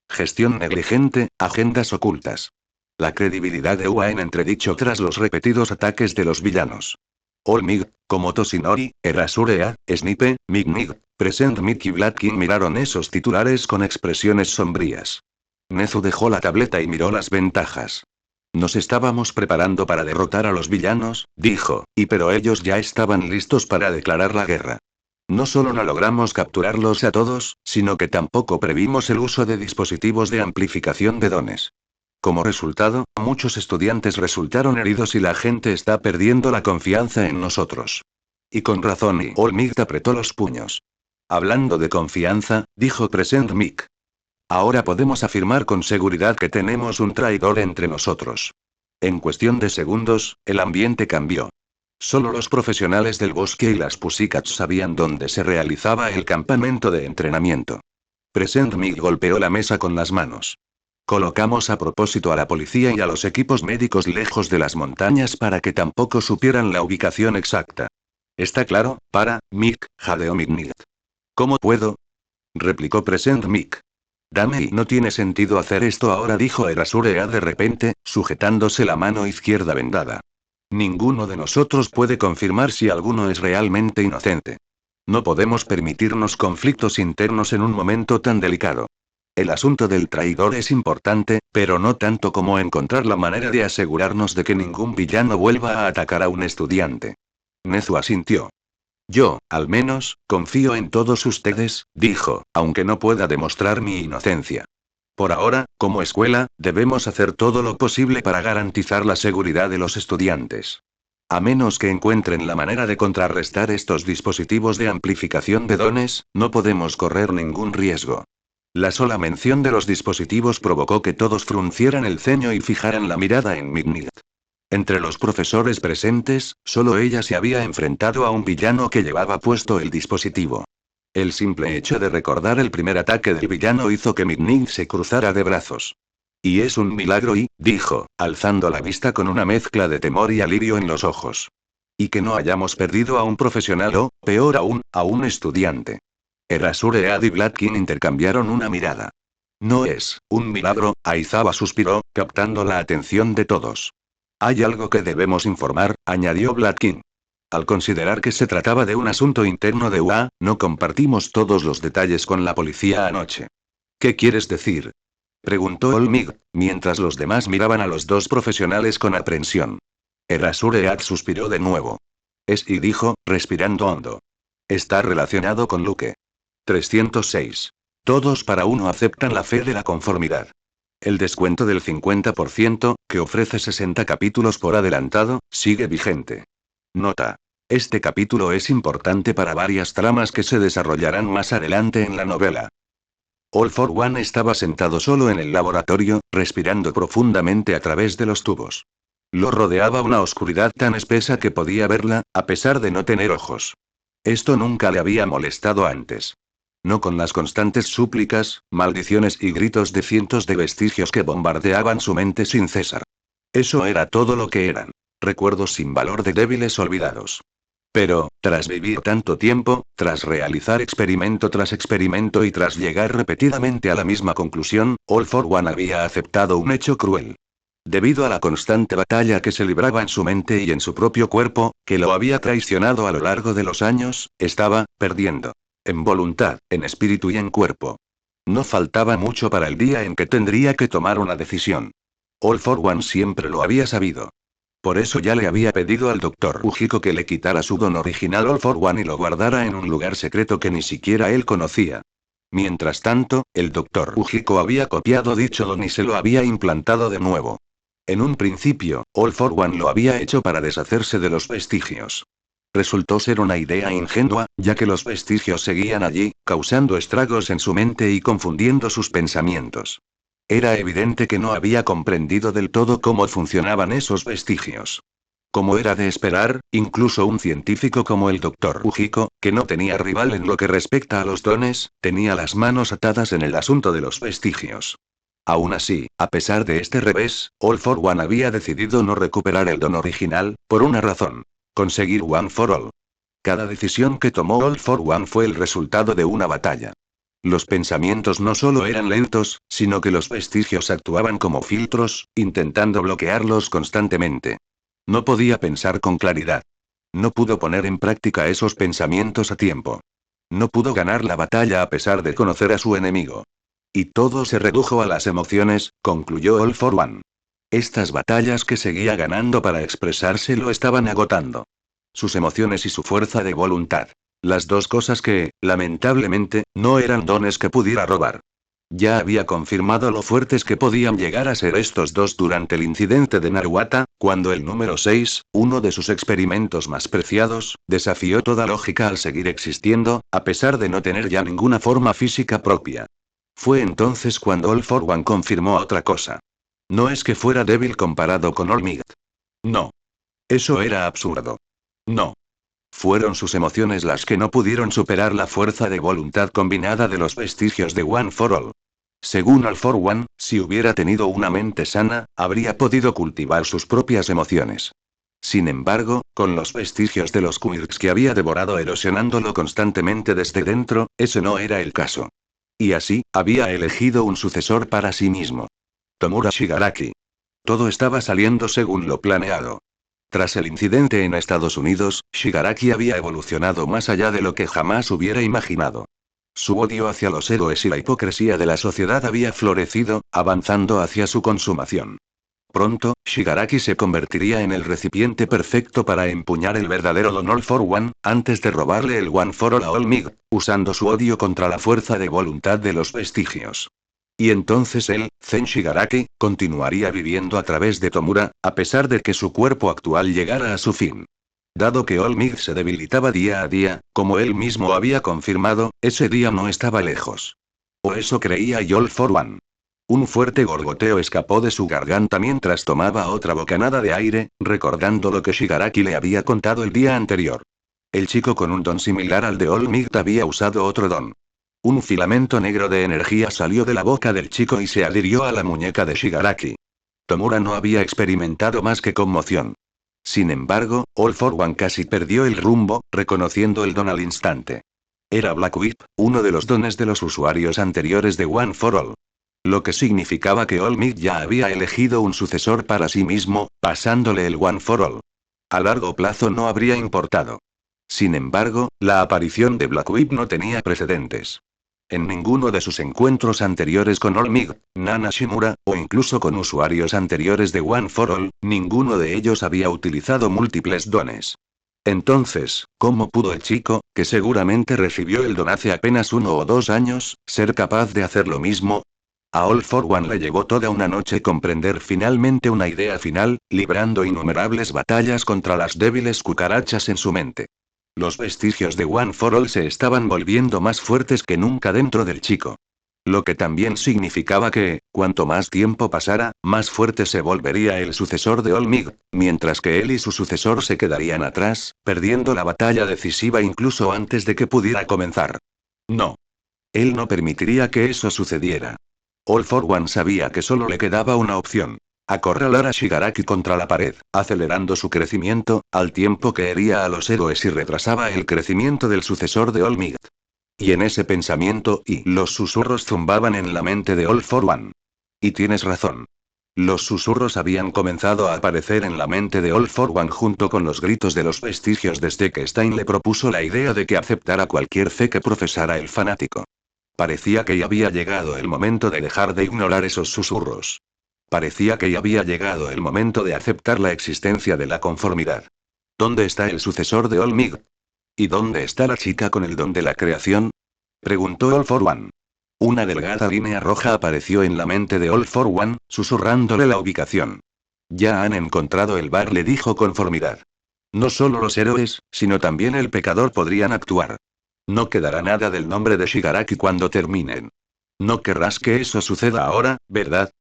Gestión negligente, agendas ocultas. La credibilidad de UA en entredicho tras los repetidos ataques de los villanos. All Might, como Toshinori, Erasure, Snipe, Mig, Present Mickey y Black miraron esos titulares con expresiones sombrías. Nezu dejó la tableta y miró las ventajas. Nos estábamos preparando para derrotar a los villanos, dijo, pero ellos ya estaban listos para declarar la guerra. No solo no logramos capturarlos a todos, sino que tampoco previmos el uso de dispositivos de amplificación de dones. Como resultado, muchos estudiantes resultaron heridos y la gente está perdiendo la confianza en nosotros. Y con razón, y All Might apretó los puños. Hablando de confianza, dijo Present Mick. Ahora podemos afirmar con seguridad que tenemos un traidor entre nosotros. En cuestión de segundos, el ambiente cambió. Solo los profesionales del bosque y las Pussycats sabían dónde se realizaba el campamento de entrenamiento. Present Mick golpeó la mesa con las manos. Colocamos a propósito a la policía y a los equipos médicos lejos de las montañas para que tampoco supieran la ubicación exacta. ¿Está claro, Mick, jadeó Mignit? ¿Cómo puedo? Replicó Present Mick. Dame y no tiene sentido hacer esto ahora, dijo Erasure de repente, sujetándose la mano izquierda vendada. Ninguno de nosotros puede confirmar si alguno es realmente inocente. No podemos permitirnos conflictos internos en un momento tan delicado. El asunto del traidor es importante, pero no tanto como encontrar la manera de asegurarnos de que ningún villano vuelva a atacar a un estudiante. Nezu asintió. Yo, al menos, confío en todos ustedes, dijo, aunque no pueda demostrar mi inocencia. Por ahora, como escuela, debemos hacer todo lo posible para garantizar la seguridad de los estudiantes. A menos que encuentren la manera de contrarrestar estos dispositivos de amplificación de dones, no podemos correr ningún riesgo. La sola mención de los dispositivos provocó que todos fruncieran el ceño y fijaran la mirada en Mignit. Entre los profesores presentes, solo ella se había enfrentado a un villano que llevaba puesto el dispositivo. El simple hecho de recordar el primer ataque del villano hizo que Mignit se cruzara de brazos. Y es un milagro dijo, alzando la vista con una mezcla de temor y alivio en los ojos. Y que no hayamos perdido a un profesional o, peor aún, a un estudiante. Erasure y Blackkin intercambiaron una mirada. No es un milagro, Aizawa suspiró, captando la atención de todos. Hay algo que debemos informar, añadió Blackkin. Al considerar que se trataba de un asunto interno de UA, no compartimos todos los detalles con la policía anoche. ¿Qué quieres decir? Preguntó All Might, mientras los demás miraban a los dos profesionales con aprensión. Erasure suspiró de nuevo. Y dijo, respirando hondo. Está relacionado con Luke. 306. Todos para uno aceptan la fe de la conformidad. El descuento del 50%, que ofrece 60 capítulos por adelantado, sigue vigente. Nota. Este capítulo es importante para varias tramas que se desarrollarán más adelante en la novela. All for One estaba sentado solo en el laboratorio, respirando profundamente a través de los tubos. Lo rodeaba una oscuridad tan espesa que podía verla, a pesar de no tener ojos. Esto nunca le había molestado antes. No con las constantes súplicas, maldiciones y gritos de cientos de vestigios que bombardeaban su mente sin cesar. Eso era todo lo que eran. Recuerdos sin valor de débiles olvidados. Pero, tras vivir tanto tiempo, tras realizar experimento tras experimento y tras llegar repetidamente a la misma conclusión, All for One había aceptado un hecho cruel. Debido a la constante batalla que se libraba en su mente y en su propio cuerpo, que lo había traicionado a lo largo de los años, estaba perdiendo. En voluntad, en espíritu y en cuerpo. No faltaba mucho para el día en que tendría que tomar una decisión. All for One siempre lo había sabido. Por eso ya le había pedido al Dr. Ujiko que le quitara su don original All for One y lo guardara en un lugar secreto que ni siquiera él conocía. Mientras tanto, el Dr. Ujiko había copiado dicho don y se lo había implantado de nuevo. En un principio, All for One lo había hecho para deshacerse de los vestigios. Resultó ser una idea ingenua, ya que los vestigios seguían allí, causando estragos en su mente y confundiendo sus pensamientos. Era evidente que no había comprendido del todo cómo funcionaban esos vestigios. Como era de esperar, incluso un científico como el Dr. Ujiko, que no tenía rival en lo que respecta a los dones, tenía las manos atadas en el asunto de los vestigios. Aún así, a pesar de este revés, All for One había decidido no recuperar el don original, por una razón. Conseguir One for All. Cada decisión que tomó All for One fue el resultado de una batalla. Los pensamientos no solo eran lentos, sino que los vestigios actuaban como filtros, intentando bloquearlos constantemente. No podía pensar con claridad. No pudo poner en práctica esos pensamientos a tiempo. No pudo ganar la batalla a pesar de conocer a su enemigo. Y todo se redujo a las emociones, concluyó All for One. Estas batallas que seguía ganando para expresarse lo estaban agotando. Sus emociones y su fuerza de voluntad. Las dos cosas que, lamentablemente, no eran dones que pudiera robar. Ya había confirmado lo fuertes que podían llegar a ser estos dos durante el incidente de Naruata, cuando el número 6, uno de sus experimentos más preciados, desafió toda lógica al seguir existiendo, a pesar de no tener ya ninguna forma física propia. Fue entonces cuando All for One confirmó otra cosa. No es que fuera débil comparado con All Might. No. Eso era absurdo. No. Fueron sus emociones las que no pudieron superar la fuerza de voluntad combinada de los vestigios de One for All. Según All for One, si hubiera tenido una mente sana, habría podido cultivar sus propias emociones. Sin embargo, con los vestigios de los quirks que había devorado erosionándolo constantemente desde dentro, ese no era el caso. Y así, había elegido un sucesor para sí mismo. Tomura Shigaraki. Todo estaba saliendo según lo planeado. Tras el incidente en Estados Unidos, Shigaraki había evolucionado más allá de lo que jamás hubiera imaginado. Su odio hacia los héroes y la hipocresía de la sociedad había florecido, avanzando hacia su consumación. Pronto, Shigaraki se convertiría en el recipiente perfecto para empuñar el verdadero Don All for One, antes de robarle el One for All a All Might, usando su odio contra la fuerza de voluntad de los vestigios. Y entonces él, Zen Shigaraki, continuaría viviendo a través de Tomura, a pesar de que su cuerpo actual llegara a su fin. Dado que All Might se debilitaba día a día, como él mismo había confirmado, ese día no estaba lejos. O eso creía All for One. Un fuerte gorgoteo escapó de su garganta mientras tomaba otra bocanada de aire, recordando lo que Shigaraki le había contado el día anterior. El chico con un don similar al de All Might había usado otro don. Un filamento negro de energía salió de la boca del chico y se adhirió a la muñeca de Shigaraki. Tomura no había experimentado más que conmoción. Sin embargo, All for One casi perdió el rumbo, reconociendo el don al instante. Era Black Whip, uno de los dones de los usuarios anteriores de One for All. Lo que significaba que All Might ya había elegido un sucesor para sí mismo, pasándole el One for All. A largo plazo no habría importado. Sin embargo, la aparición de Black Whip no tenía precedentes. En ninguno de sus encuentros anteriores con All Might, Nana Shimura, o incluso con usuarios anteriores de One for All, ninguno de ellos había utilizado múltiples dones. Entonces, ¿cómo pudo el chico, que seguramente recibió el don hace apenas 1 o 2 años, ser capaz de hacer lo mismo? A All for One le llevó toda una noche comprender finalmente una idea final, librando innumerables batallas contra las débiles cucarachas en su mente. Los vestigios de One for All se estaban volviendo más fuertes que nunca dentro del chico. Lo que también significaba que, cuanto más tiempo pasara, más fuerte se volvería el sucesor de All Might, mientras que él y su sucesor se quedarían atrás, perdiendo la batalla decisiva incluso antes de que pudiera comenzar. No. Él no permitiría que eso sucediera. All for One sabía que solo le quedaba una opción. Acorralar a Shigaraki contra la pared, acelerando su crecimiento, al tiempo que hería a los héroes y retrasaba el crecimiento del sucesor de All Might. Y en ese pensamiento, los susurros zumbaban en la mente de All for One. Y tienes razón. Los susurros habían comenzado a aparecer en la mente de All for One junto con los gritos de los vestigios desde que Stein le propuso la idea de que aceptara cualquier fe que profesara el fanático. Parecía que ya había llegado el momento de dejar de ignorar esos susurros. Parecía que ya había llegado el momento de aceptar la existencia de la conformidad. ¿Dónde está el sucesor de All Might? ¿Y dónde está la chica con el don de la creación? Preguntó All for One. Una delgada línea roja apareció en la mente de All for One, susurrándole la ubicación. Ya han encontrado el bar, le dijo conformidad. No solo los héroes, sino también el pecador podrían actuar. No quedará nada del nombre de Shigaraki cuando terminen. No querrás que eso suceda ahora, ¿verdad?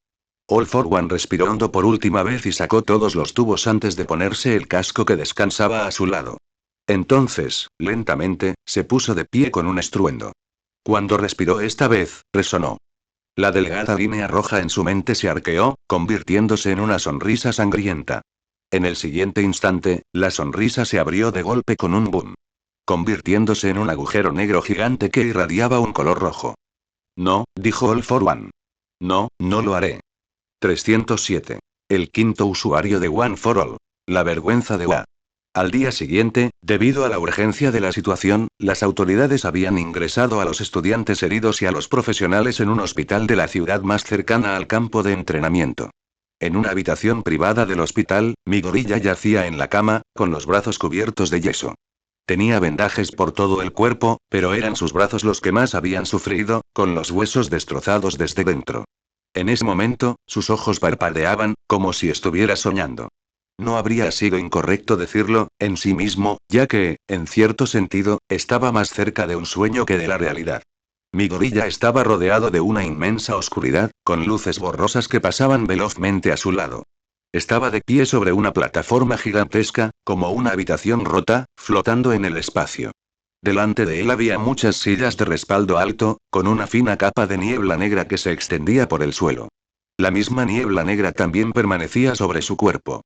All for One respiró hondo por última vez y sacó todos los tubos antes de ponerse el casco que descansaba a su lado. Entonces, lentamente, se puso de pie con un estruendo. Cuando respiró esta vez, resonó. La delgada línea roja en su mente se arqueó, convirtiéndose en una sonrisa sangrienta. En el siguiente instante, la sonrisa se abrió de golpe con un boom, convirtiéndose en un agujero negro gigante que irradiaba un color rojo. No, dijo All for One. No, no lo haré. 307. El quinto usuario de One for All. La vergüenza de Wa. Al día siguiente, debido a la urgencia de la situación, las autoridades habían ingresado a los estudiantes heridos y a los profesionales en un hospital de la ciudad más cercana al campo de entrenamiento. En una habitación privada del hospital, mi gorilla yacía en la cama, con los brazos cubiertos de yeso. Tenía vendajes por todo el cuerpo, pero eran sus brazos los que más habían sufrido, con los huesos destrozados desde dentro. En ese momento, sus ojos parpadeaban, como si estuviera soñando. No habría sido incorrecto decirlo, en sí mismo, ya que, en cierto sentido, estaba más cerca de un sueño que de la realidad. Mi gorilla estaba rodeado de una inmensa oscuridad, con luces borrosas que pasaban velozmente a su lado. Estaba de pie sobre una plataforma gigantesca, como una habitación rota, flotando en el espacio. Delante de él había muchas sillas de respaldo alto, con una fina capa de niebla negra que se extendía por el suelo. La misma niebla negra también permanecía sobre su cuerpo.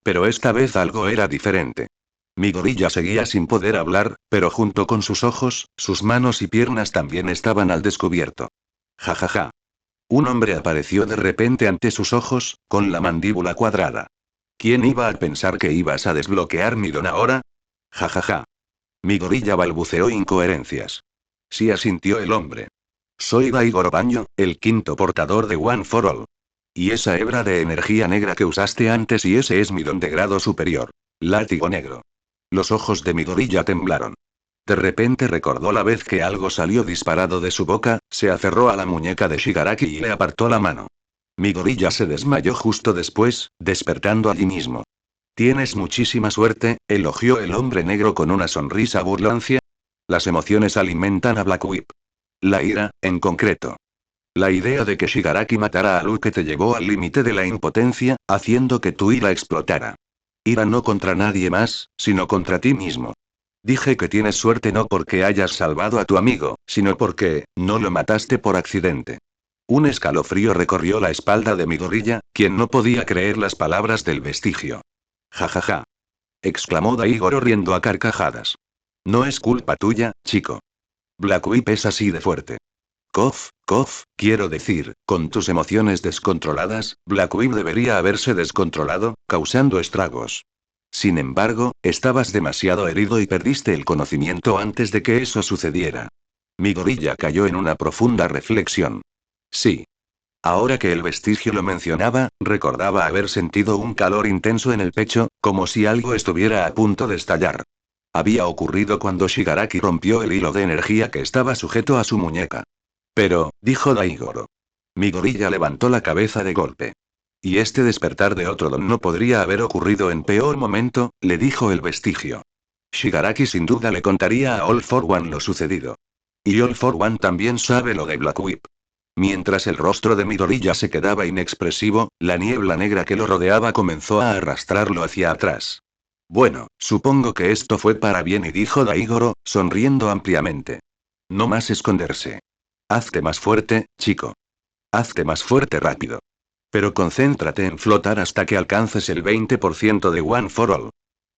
Pero esta vez algo era diferente. Mi gorilla seguía sin poder hablar, pero junto con sus ojos, sus manos y piernas también estaban al descubierto. Ja ja ja. Un hombre apareció de repente ante sus ojos, con la mandíbula cuadrada. ¿Quién iba a pensar que ibas a desbloquear mi don ahora? Ja ja ja. Mi gorilla balbuceó incoherencias. Sí, asintió el hombre. Soy Daigoro Banjo, el quinto portador de One for All. Y esa hebra de energía negra que usaste antes, y ese es mi don de grado superior. Látigo negro. Los ojos de mi gorilla temblaron. De repente recordó la vez que algo salió disparado de su boca, se aferró a la muñeca de Shigaraki y le apartó la mano. Mi gorilla se desmayó justo después, despertando allí mismo. Tienes muchísima suerte, elogió el hombre negro con una sonrisa burlancia. Las emociones alimentan a Black Whip. La ira, en concreto. La idea de que Shigaraki matara a Luke te llevó al límite de la impotencia, haciendo que tu ira explotara. Ira no contra nadie más, sino contra ti mismo. Dije que tienes suerte no porque hayas salvado a tu amigo, sino porque, no lo mataste por accidente. Un escalofrío recorrió la espalda de mi gorilla, quien no podía creer las palabras del vestigio. Ja ja ja. Exclamó Daigoro riendo a carcajadas. No es culpa tuya, chico. Black Whip es así de fuerte. Cof, quiero decir, con tus emociones descontroladas, Black Whip debería haberse descontrolado, causando estragos. Sin embargo, estabas demasiado herido y perdiste el conocimiento antes de que eso sucediera. Mi gorilla cayó en una profunda reflexión. Sí. Ahora que el vestigio lo mencionaba, recordaba haber sentido un calor intenso en el pecho, como si algo estuviera a punto de estallar. Había ocurrido cuando Shigaraki rompió el hilo de energía que estaba sujeto a su muñeca. Pero, dijo Daigoro. Mi gorilla levantó la cabeza de golpe. Y este despertar de otro don no podría haber ocurrido en peor momento, le dijo el vestigio. Shigaraki sin duda le contaría a All for One lo sucedido. Y All for One también sabe lo de Black Whip. Mientras el rostro de mi gorilla se quedaba inexpresivo, la niebla negra que lo rodeaba comenzó a arrastrarlo hacia atrás. Bueno, supongo que esto fue para bien, y dijo Daigoro, sonriendo ampliamente. No más esconderse. Hazte más fuerte, chico. Hazte más fuerte rápido. Pero concéntrate en flotar hasta que alcances el 20% de One for All.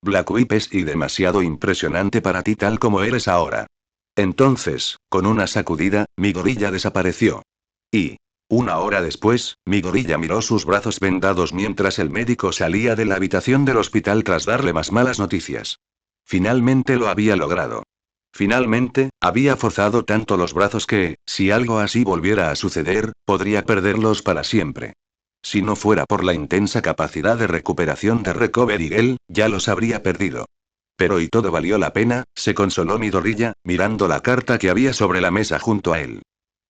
Black Whip es demasiado impresionante para ti tal como eres ahora. Entonces, con una sacudida, mi gorilla desapareció. Y, una hora después, mi gorilla miró sus brazos vendados mientras el médico salía de la habitación del hospital tras darle más malas noticias. Finalmente lo había logrado. Finalmente, había forzado tanto los brazos que, si algo así volviera a suceder, podría perderlos para siempre. Si no fuera por la intensa capacidad de recuperación de Recovery Girl, ya los habría perdido. Pero y todo valió la pena, se consoló mi gorilla, mirando la carta que había sobre la mesa junto a él.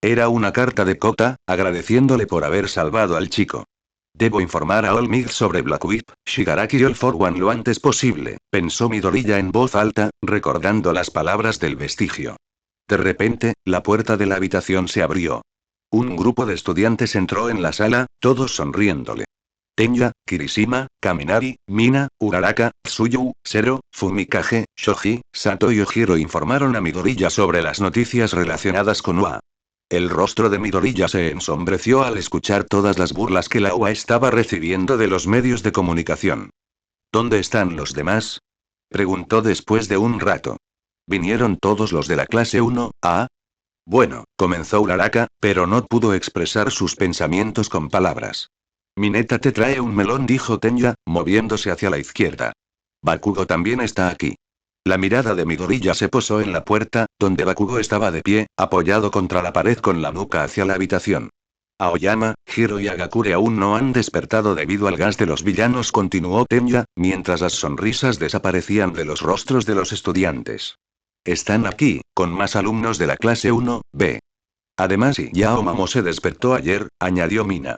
Era una carta de Kota, agradeciéndole por haber salvado al chico. Debo informar a All Might sobre Black Whip, Shigaraki y All for One lo antes posible, pensó mi gorilla en voz alta, recordando las palabras del vestigio. De repente, la puerta de la habitación se abrió. Un grupo de estudiantes entró en la sala, todos sonriéndole. Tenya, Kirishima, Kaminari, Mina, Uraraka, Tsuyu, Zero, Fumikage, Shoji, Sato y Ojiro informaron a mi gorilla sobre las noticias relacionadas con UA. El rostro de mi gorilla se ensombreció al escuchar todas las burlas que la UA estaba recibiendo de los medios de comunicación. ¿Dónde están los demás? Preguntó después de un rato. ¿Vinieron todos los de la clase 1A? Bueno, comenzó Uraraka, pero no pudo expresar sus pensamientos con palabras. Mineta te trae un melón, dijo Tenya, moviéndose hacia la izquierda. Bakugo también está aquí. La mirada de Midoriya se posó en la puerta, donde Bakugo estaba de pie, apoyado contra la pared con la nuca hacia la habitación. Aoyama, Hiro y Agakure aún no han despertado debido al gas de los villanos, continuó Tenya, mientras las sonrisas desaparecían de los rostros de los estudiantes. Están aquí, con más alumnos de la clase 1B. Además, Yao Mamo se despertó ayer, añadió Mina.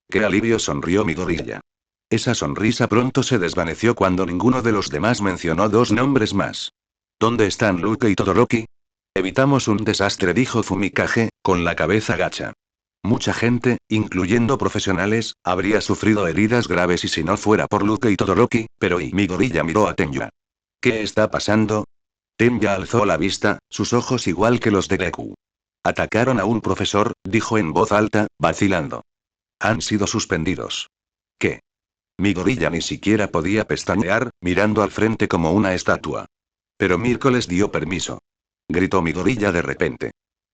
Qué alivio, sonrió Midoriya. Esa sonrisa pronto se desvaneció cuando ninguno de los demás mencionó dos nombres más. ¿Dónde están Luke y Todoroki? Evitamos un desastre, dijo Fumikage, con la cabeza gacha. Mucha gente, incluyendo profesionales, habría sufrido heridas graves y si no fuera por Luke y Todoroki, pero Midoriya miró a Tenya. ¿Qué está pasando? Tenya alzó la vista, sus ojos igual que los de Deku. Atacaron a un profesor, dijo en voz alta, vacilando. Han sido suspendidos. ¿Qué? Midoriya ni siquiera podía pestañear, mirando al frente como una estatua. Pero Mirko les dio permiso. Gritó Midoriya de repente.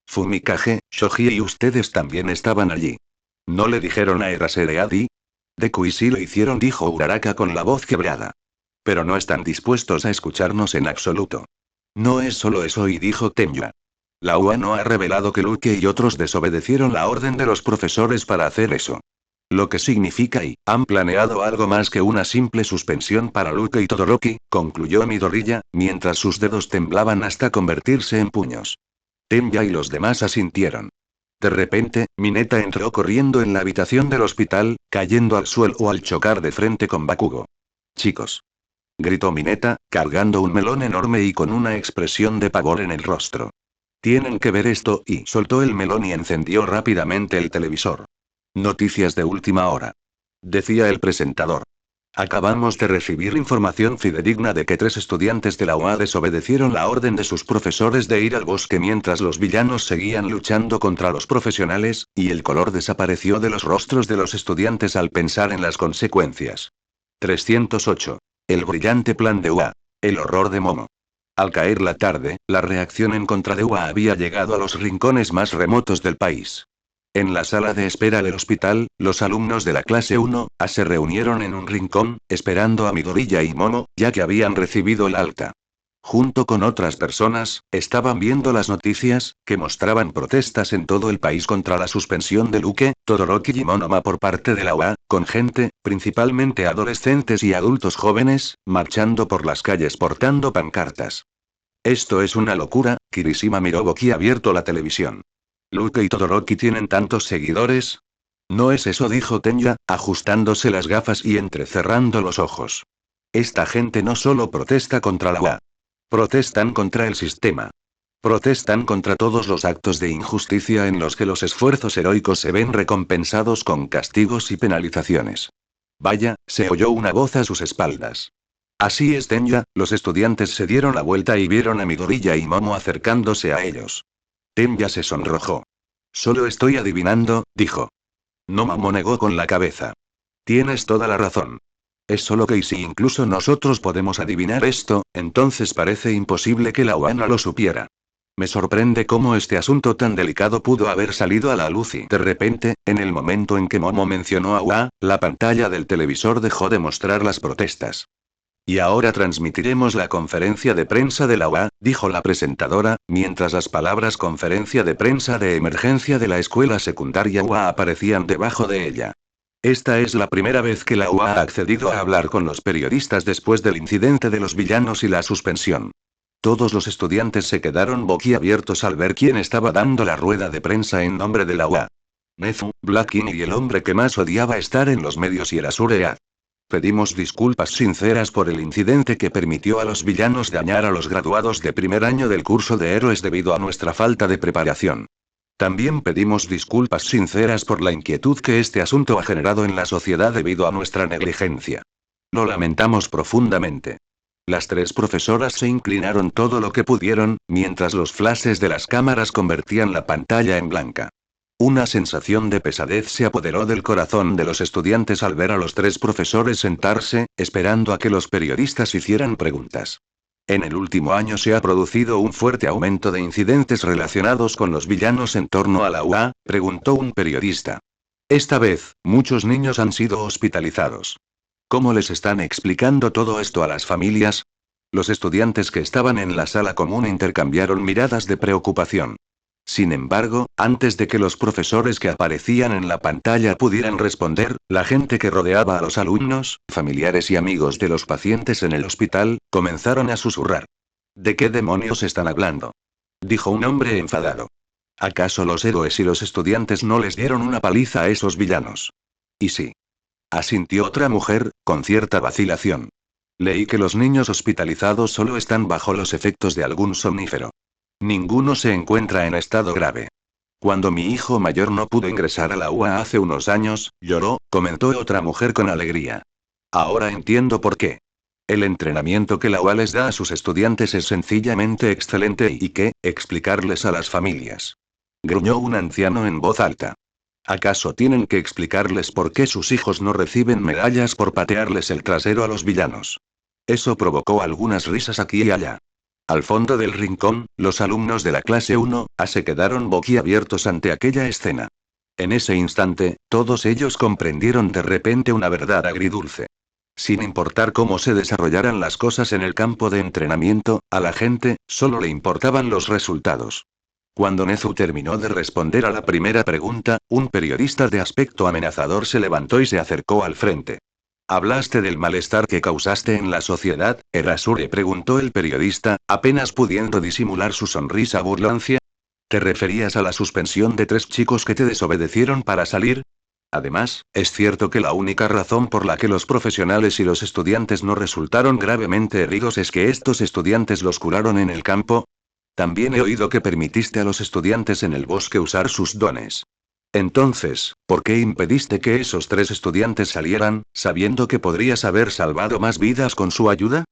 Fumikage, Shoji y ustedes también estaban allí. ¿No le dijeron a Erasere Adi? Deku y sí lo hicieron, dijo Uraraka con la voz quebrada. Pero no están dispuestos a escucharnos en absoluto. No es solo eso, y dijo Tenya. La UA no ha revelado que Luke y otros desobedecieron la orden de los profesores para hacer eso. Lo que significa y han planeado algo más que una simple suspensión para Luke y Todoroki, concluyó Midoriya, mientras sus dedos temblaban hasta convertirse en puños. Tenya y los demás asintieron. De repente, Mineta entró corriendo en la habitación del hospital, cayendo al suelo al chocar de frente con Bakugo. Chicos. Gritó Mineta, cargando un melón enorme y con una expresión de pavor en el rostro. Tienen que ver esto, y soltó el melón y encendió rápidamente el televisor. Noticias de última hora. Decía el presentador. Acabamos de recibir información fidedigna de que 3 estudiantes de la UA desobedecieron la orden de sus profesores de ir al bosque mientras los villanos seguían luchando contra los profesionales, y el color desapareció de los rostros de los estudiantes al pensar en las consecuencias. 308. El brillante plan de UA. El horror de Momo. Al caer la tarde, la reacción en contra de UA había llegado a los rincones más remotos del país. En la sala de espera del hospital, los alumnos de la clase 1A se reunieron en un rincón, esperando a Midoriya y Momo, ya que habían recibido el alta. Junto con otras personas, estaban viendo las noticias, que mostraban protestas en todo el país contra la suspensión de Luke, Todoroki y Monoma por parte de la UA, con gente, principalmente adolescentes y adultos jóvenes, marchando por las calles portando pancartas. Esto es una locura, Kirishima miró boquiabierto la televisión. ¿Luke y Todoroki tienen tantos seguidores? No es eso, dijo Tenya, ajustándose las gafas y entrecerrando los ojos. Esta gente no solo protesta contra la UA. Protestan contra el sistema. Protestan contra todos los actos de injusticia en los que los esfuerzos heroicos se ven recompensados con castigos y penalizaciones. Vaya, se oyó una voz a sus espaldas. Así es, Tenya. Los estudiantes se dieron la vuelta y vieron a Midoriya y Momo acercándose a ellos. Tenya se sonrojó. Solo estoy adivinando, dijo. No, Momo negó con la cabeza. Tienes toda la razón. Es solo que y si incluso nosotros podemos adivinar esto, entonces parece imposible que la UA no lo supiera. Me sorprende cómo este asunto tan delicado pudo haber salido a la luz y, de repente, en el momento en que Momo mencionó a UA, la pantalla del televisor dejó de mostrar las protestas. Y ahora transmitiremos la conferencia de prensa de la UA, dijo la presentadora, mientras las palabras conferencia de prensa de emergencia de la escuela secundaria UA aparecían debajo de ella. Esta es la primera vez que la UA ha accedido a hablar con los periodistas después del incidente de los villanos y la suspensión. Todos los estudiantes se quedaron boquiabiertos al ver quién estaba dando la rueda de prensa en nombre de la UA. Nezu, Blackin y el hombre que más odiaba estar en los medios y era Suread. Pedimos disculpas sinceras por el incidente que permitió a los villanos dañar a los graduados de primer año del curso de héroes debido a nuestra falta de preparación. También pedimos disculpas sinceras por la inquietud que este asunto ha generado en la sociedad debido a nuestra negligencia. Lo lamentamos profundamente. Las 3 profesoras se inclinaron todo lo que pudieron, mientras los flashes de las cámaras convertían la pantalla en blanca. Una sensación de pesadez se apoderó del corazón de los estudiantes al ver a los 3 profesores sentarse, esperando a que los periodistas hicieran preguntas. En el último año se ha producido un fuerte aumento de incidentes relacionados con los villanos en torno a la UA, preguntó un periodista. Esta vez, muchos niños han sido hospitalizados. ¿Cómo les están explicando todo esto a las familias? Los estudiantes que estaban en la sala común intercambiaron miradas de preocupación. Sin embargo, antes de que los profesores que aparecían en la pantalla pudieran responder, la gente que rodeaba a los alumnos, familiares y amigos de los pacientes en el hospital, comenzaron a susurrar. ¿De qué demonios están hablando? Dijo un hombre enfadado. ¿Acaso los héroes y los estudiantes no les dieron una paliza a esos villanos? Y sí. Asintió otra mujer, con cierta vacilación. Leí que los niños hospitalizados solo están bajo los efectos de algún somnífero. Ninguno se encuentra en estado grave. Cuando mi hijo mayor no pudo ingresar a la UA hace unos años, lloró, comentó otra mujer con alegría. Ahora entiendo por qué. El entrenamiento que la UA les da a sus estudiantes es sencillamente excelente y que, explicarles a las familias. Gruñó un anciano en voz alta. ¿Acaso tienen que explicarles por qué sus hijos no reciben medallas por patearles el trasero a los villanos? Eso provocó algunas risas aquí y allá. Al fondo del rincón, los alumnos de la clase 1A se quedaron boquiabiertos ante aquella escena. En ese instante, todos ellos comprendieron de repente una verdad agridulce. Sin importar cómo se desarrollaran las cosas en el campo de entrenamiento, a la gente, solo le importaban los resultados. Cuando Nezu terminó de responder a la primera pregunta, un periodista de aspecto amenazador se levantó y se acercó al frente. ¿Hablaste del malestar que causaste en la sociedad, Erasure?, preguntó el periodista, apenas pudiendo disimular su sonrisa burlancia. ¿Te referías a la suspensión de 3 chicos que te desobedecieron para salir? Además, ¿es cierto que la única razón por la que los profesionales y los estudiantes no resultaron gravemente heridos es que estos estudiantes los curaron en el campo? También he oído que permitiste a los estudiantes en el bosque usar sus dones. Entonces, ¿por qué impediste que esos 3 estudiantes salieran, sabiendo que podrías haber salvado más vidas con su ayuda?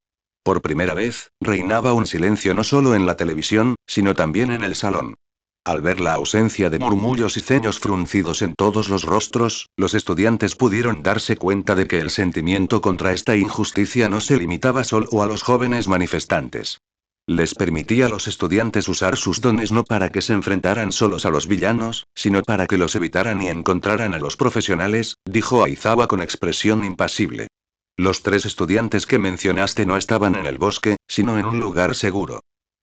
Por primera vez, reinaba un silencio no solo en la televisión, sino también en el salón. Al ver la ausencia de murmullos y ceños fruncidos en todos los rostros, los estudiantes pudieron darse cuenta de que el sentimiento contra esta injusticia no se limitaba solo a los jóvenes manifestantes. Les permitía a los estudiantes usar sus dones no para que se enfrentaran solos a los villanos, sino para que los evitaran y encontraran a los profesionales, dijo Aizawa con expresión impasible. Los 3 estudiantes que mencionaste no estaban en el bosque, sino en un lugar seguro.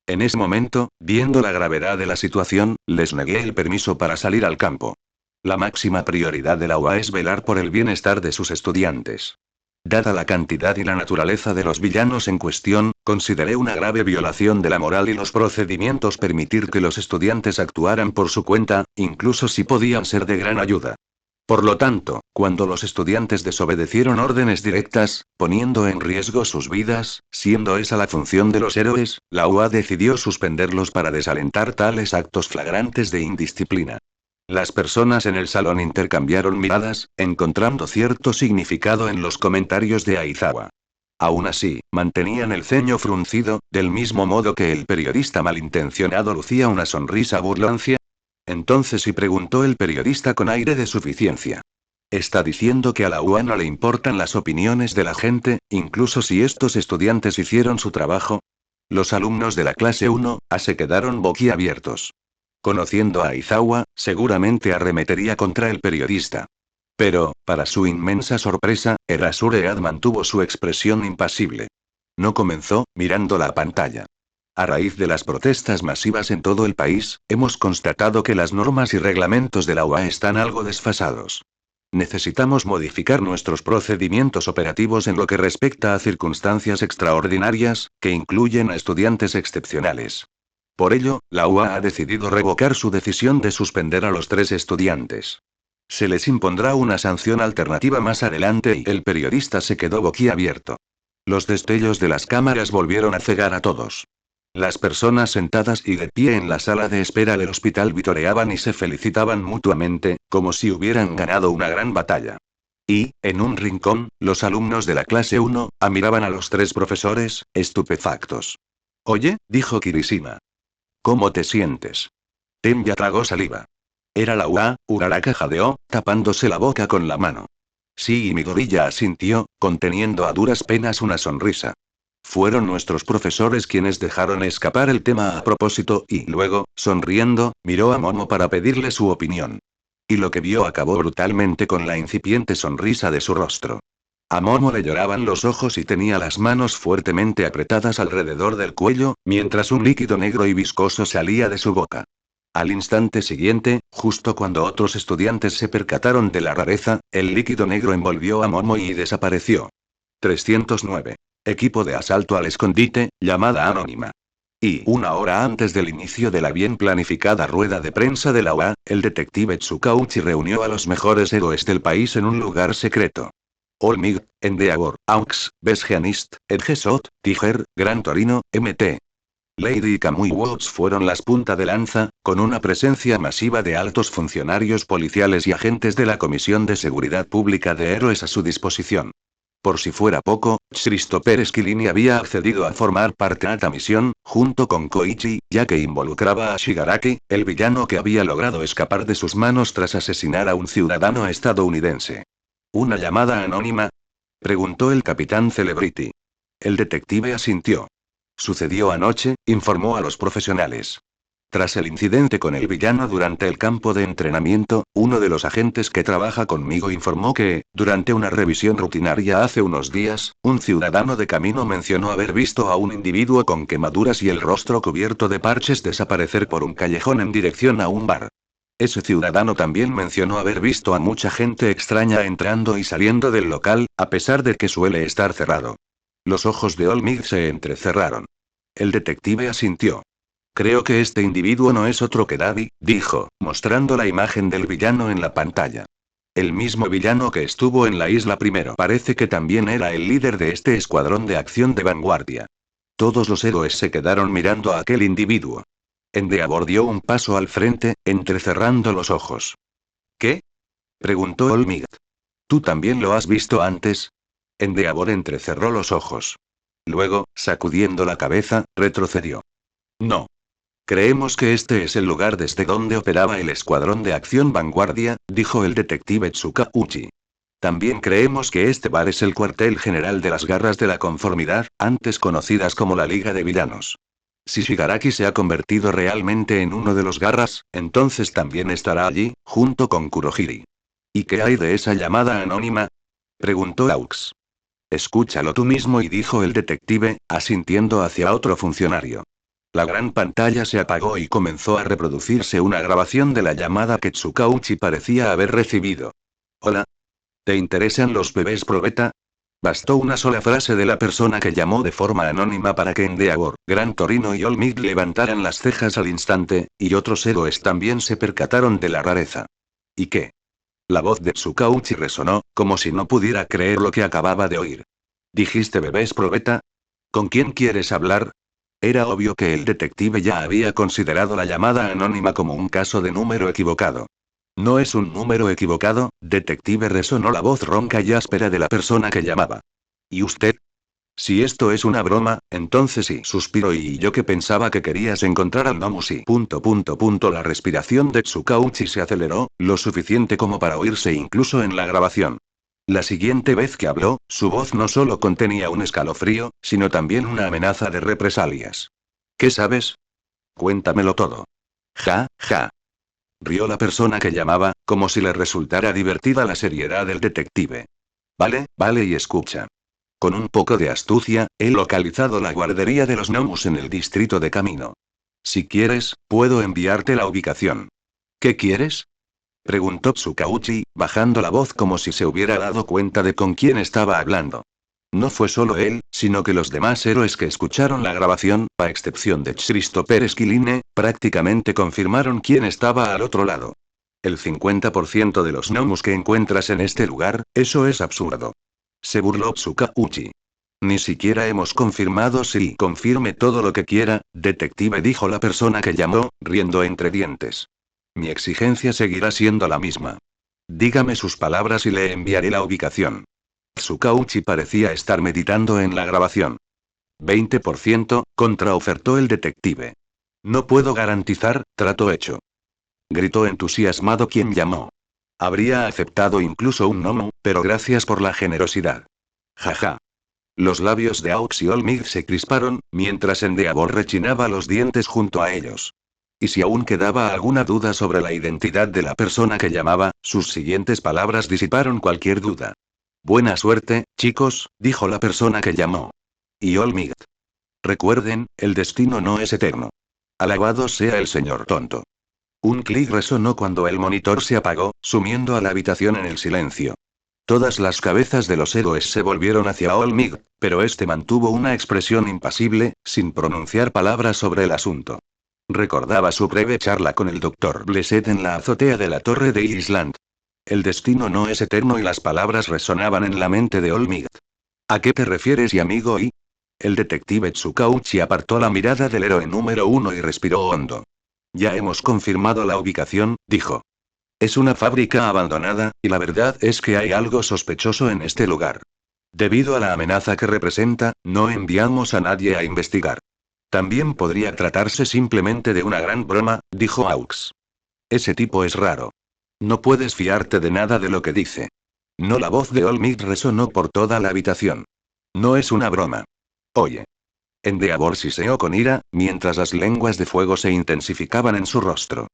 En ese momento, viendo la gravedad de la situación, les negué el permiso para salir al campo. La máxima prioridad de la UA es velar por el bienestar de sus estudiantes. Dada la cantidad y la naturaleza de los villanos en cuestión, consideré una grave violación de la moral y los procedimientos permitir que los estudiantes actuaran por su cuenta, incluso si podían ser de gran ayuda. Por lo tanto, cuando los estudiantes desobedecieron órdenes directas, poniendo en riesgo sus vidas, siendo esa la función de los héroes, la UA decidió suspenderlos para desalentar tales actos flagrantes de indisciplina. Las personas en el salón intercambiaron miradas, encontrando cierto significado en los comentarios de Aizawa. Aún así, mantenían el ceño fruncido, del mismo modo que el periodista malintencionado lucía una sonrisa burlancia. Entonces, y preguntó el periodista con aire de suficiencia. ¿Está diciendo que a la UA no le importan las opiniones de la gente, incluso si estos estudiantes hicieron su trabajo? Los alumnos de la clase 1A se quedaron boquiabiertos. Conociendo a Aizawa, seguramente arremetería contra el periodista. Pero, para su inmensa sorpresa, Erasure mantuvo su expresión impasible. No comenzó, mirando la pantalla. A raíz de las protestas masivas en todo el país, hemos constatado que las normas y reglamentos de la UA están algo desfasados. Necesitamos modificar nuestros procedimientos operativos en lo que respecta a circunstancias extraordinarias, que incluyen a estudiantes excepcionales. Por ello, la UA ha decidido revocar su decisión de suspender a los 3 estudiantes. Se les impondrá una sanción alternativa más adelante y el periodista se quedó boquiabierto. Los destellos de las cámaras volvieron a cegar a todos. Las personas sentadas y de pie en la sala de espera del hospital vitoreaban y se felicitaban mutuamente, como si hubieran ganado una gran batalla. Y, en un rincón, los alumnos de la clase 1A miraban a los 3 profesores, estupefactos. Oye, dijo Kirishima. ¿Cómo te sientes? Tenya tragó saliva. Era la UA, Uraraka jadeó, tapándose la boca con la mano. Sí, y Midoriya asintió, conteniendo a duras penas una sonrisa. Fueron nuestros profesores quienes dejaron escapar el tema a propósito y luego, sonriendo, miró a Momo para pedirle su opinión. Y lo que vio acabó brutalmente con la incipiente sonrisa de su rostro. A Momo le lloraban los ojos y tenía las manos fuertemente apretadas alrededor del cuello, mientras un líquido negro y viscoso salía de su boca. Al instante siguiente, justo cuando otros estudiantes se percataron de la rareza, el líquido negro envolvió a Momo y desapareció. 309. Equipo de asalto al escondite, llamada anónima. Y una hora antes del inicio de la bien planificada rueda de prensa de la UA, el detective Tsukauchi reunió a los mejores héroes del país en un lugar secreto. Olmig, Endeavor, Aux, Besgianist, Edgesot, Tiger, Gran Torino, MT. Lady y Kamui Watts fueron las punta de lanza, con una presencia masiva de altos funcionarios policiales y agentes de la Comisión de Seguridad Pública de Héroes a su disposición. Por si fuera poco, Christopher Esquilini había accedido a formar parte de esta misión, junto con Koichi, ya que involucraba a Shigaraki, el villano que había logrado escapar de sus manos tras asesinar a un ciudadano estadounidense. ¿Una llamada anónima? Preguntó el capitán Celebrity. El detective asintió. Sucedió anoche, informó a los profesionales. Tras el incidente con el villano durante el campo de entrenamiento, uno de los agentes que trabaja conmigo informó que, durante una revisión rutinaria hace unos días, un ciudadano de camino mencionó haber visto a un individuo con quemaduras y el rostro cubierto de parches desaparecer por un callejón en dirección a un bar. Ese ciudadano también mencionó haber visto a mucha gente extraña entrando y saliendo del local, a pesar de que suele estar cerrado. Los ojos de Olmig se entrecerraron. El detective asintió. Creo que este individuo no es otro que Daddy, dijo, mostrando la imagen del villano en la pantalla. El mismo villano que estuvo en la isla primero. Parece que también era el líder de este escuadrón de acción de vanguardia. Todos los héroes se quedaron mirando a aquel individuo. Endeavor dio un paso al frente, entrecerrando los ojos. ¿Qué? Preguntó Olmig. ¿Tú también lo has visto antes? Endeavor entrecerró los ojos. Luego, sacudiendo la cabeza, retrocedió. No. Creemos que este es el lugar desde donde operaba el escuadrón de acción vanguardia, dijo el detective Tsukauchi. También creemos que este bar es el cuartel general de las Garras de la Conformidad, antes conocidas como la Liga de Villanos. Si Shigaraki se ha convertido realmente en uno de los Garras, entonces también estará allí, junto con Kurohiri. ¿Y qué hay de esa llamada anónima? Preguntó Aux. Escúchalo tú mismo, y dijo el detective, asintiendo hacia otro funcionario. La gran pantalla se apagó y comenzó a reproducirse una grabación de la llamada que Tsukauchi parecía haber recibido. Hola. ¿Te interesan los bebés probeta? Bastó una sola frase de la persona que llamó de forma anónima para que Endeavor, Gran Torino y Olmig levantaran las cejas al instante, y otros héroes también se percataron de la rareza. ¿Y qué? La voz de Tsukauchi resonó, como si no pudiera creer lo que acababa de oír. ¿Dijiste bebés probeta? ¿Con quién quieres hablar? Era obvio que el detective ya había considerado la llamada anónima como un caso de número equivocado. No es un número equivocado, detective, resonó la voz ronca y áspera de la persona que llamaba. ¿Y usted? Si esto es una broma, entonces sí, suspiró, y yo que pensaba que querías encontrar al Nomushi. La respiración de Tsukauchi se aceleró, lo suficiente como para oírse incluso en la grabación. La siguiente vez que habló, su voz no solo contenía un escalofrío, sino también una amenaza de represalias. ¿Qué sabes? Cuéntamelo todo. Ja, ja. Rió la persona que llamaba, como si le resultara divertida la seriedad del detective. Vale, vale, y escucha. Con un poco de astucia, he localizado la guardería de los Nomus en el distrito de Camino. Si quieres, puedo enviarte la ubicación. ¿Qué quieres? Preguntó Tsukauchi, bajando la voz como si se hubiera dado cuenta de con quién estaba hablando. No fue solo él, sino que los demás héroes que escucharon la grabación, a excepción de Christopher Esquiline, prácticamente confirmaron quién estaba al otro lado. El 50% de los Nomus que encuentras en este lugar, eso es absurdo. Se burló Tsukauchi. Ni siquiera hemos confirmado. Si confirme todo lo que quiera, detective, dijo la persona que llamó, riendo entre dientes. Mi exigencia seguirá siendo la misma. Dígame sus palabras y le enviaré la ubicación. Tsukauchi parecía estar meditando en la grabación. 20%, contraofertó el detective. No puedo garantizar, trato hecho. Gritó entusiasmado quien llamó. Habría aceptado incluso un no, pero gracias por la generosidad. Jaja. Los labios de Aux y Olmig se crisparon, mientras Endeavor rechinaba los dientes junto a ellos. Y si aún quedaba alguna duda sobre la identidad de la persona que llamaba, sus siguientes palabras disiparon cualquier duda. Buena suerte, chicos, dijo la persona que llamó. Y All Might. Recuerden, el destino no es eterno. Alabado sea el señor tonto. Un clic resonó cuando el monitor se apagó, sumiendo a la habitación en el silencio. Todas las cabezas de los héroes se volvieron hacia All Might, pero este mantuvo una expresión impasible, sin pronunciar palabras sobre el asunto. Recordaba su breve charla con el Dr. Blessed en la azotea de la torre de Island. El destino no es eterno y las palabras resonaban en la mente de All Might. ¿A qué te refieres, y amigo? Y el detective Tsukauchi apartó la mirada del héroe número 1 y respiró hondo. Ya hemos confirmado la ubicación, dijo. Es una fábrica abandonada, y la verdad es que hay algo sospechoso en este lugar. Debido a la amenaza que representa, no enviamos a nadie a investigar. También podría tratarse simplemente de una gran broma, dijo Aux. Ese tipo es raro. No puedes fiarte de nada de lo que dice. No, la voz de All Might resonó por toda la habitación. No es una broma. Oye. Endeavor siseó con ira, mientras las lenguas de fuego se intensificaban en su rostro.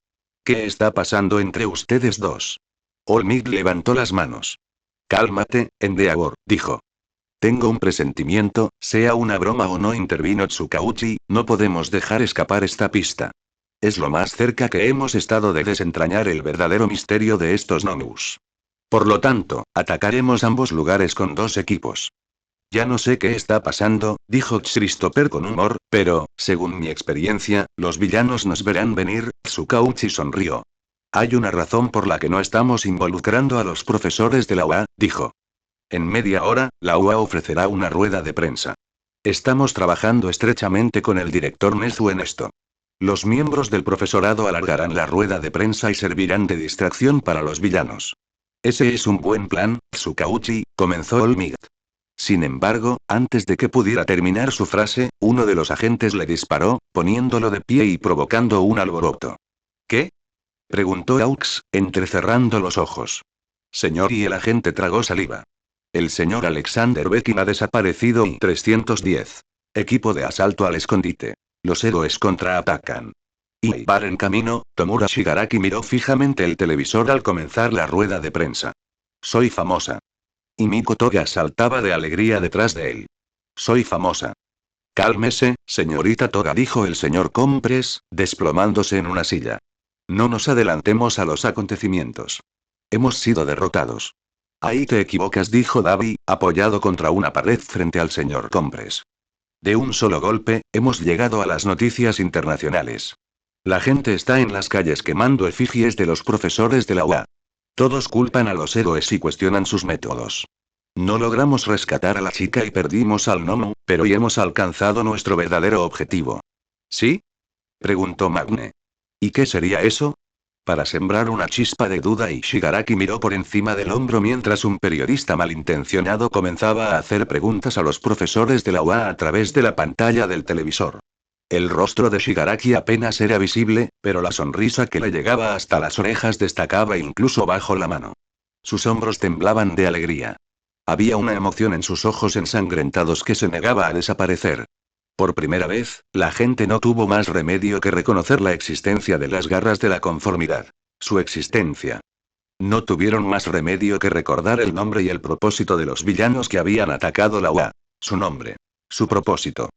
¿Qué está pasando entre ustedes dos? All Might levantó las manos. Cálmate, Endeavor, dijo. Tengo un presentimiento, sea una broma o no, intervino Tsukauchi, no podemos dejar escapar esta pista. Es lo más cerca que hemos estado de desentrañar el verdadero misterio de estos Nomus. Por lo tanto, atacaremos ambos lugares con 2 equipos. Ya no sé qué está pasando, dijo Christopher con humor, pero, según mi experiencia, los villanos nos verán venir. Tsukauchi sonrió. Hay una razón por la que no estamos involucrando a los profesores de la UA, dijo. En media hora, la UA ofrecerá una rueda de prensa. Estamos trabajando estrechamente con el director Nezu en esto. Los miembros del profesorado alargarán la rueda de prensa y servirán de distracción para los villanos. Ese es un buen plan, Tsukauchi, comenzó All Might. Sin embargo, antes de que pudiera terminar su frase, uno de los agentes le disparó, poniéndolo de pie y provocando un alboroto. ¿Qué? Preguntó Aux, entrecerrando los ojos. Señor, y el agente tragó saliva. El señor Alexander Beckin ha desaparecido y 310. Equipo de asalto al escondite. Los héroes contraatacan. Y bar en camino, Tomura Shigaraki miró fijamente el televisor al comenzar la rueda de prensa. Soy famosa. Y Miko Toga saltaba de alegría detrás de él. Soy famosa. Cálmese, señorita Toga, dijo el señor Compres, desplomándose en una silla. No nos adelantemos a los acontecimientos. Hemos sido derrotados. Ahí te equivocas, dijo Davi, apoyado contra una pared frente al señor Compres. De un solo golpe, hemos llegado a las noticias internacionales. La gente está en las calles quemando efigies de los profesores de la UA. Todos culpan a los héroes y cuestionan sus métodos. No logramos rescatar a la chica y perdimos al gnomo, pero hoy hemos alcanzado nuestro verdadero objetivo. ¿Sí? Preguntó Magne. ¿Y qué sería eso? Para sembrar una chispa de duda, y Shigaraki miró por encima del hombro mientras un periodista malintencionado comenzaba a hacer preguntas a los profesores de la UA a través de la pantalla del televisor. El rostro de Shigaraki apenas era visible, pero la sonrisa que le llegaba hasta las orejas destacaba incluso bajo la mano. Sus hombros temblaban de alegría. Había una emoción en sus ojos ensangrentados que se negaba a desaparecer. Por primera vez, la gente no tuvo más remedio que reconocer la existencia de las garras de la conformidad. Su existencia. No tuvieron más remedio que recordar el nombre y el propósito de los villanos que habían atacado la UA. Su nombre. Su propósito.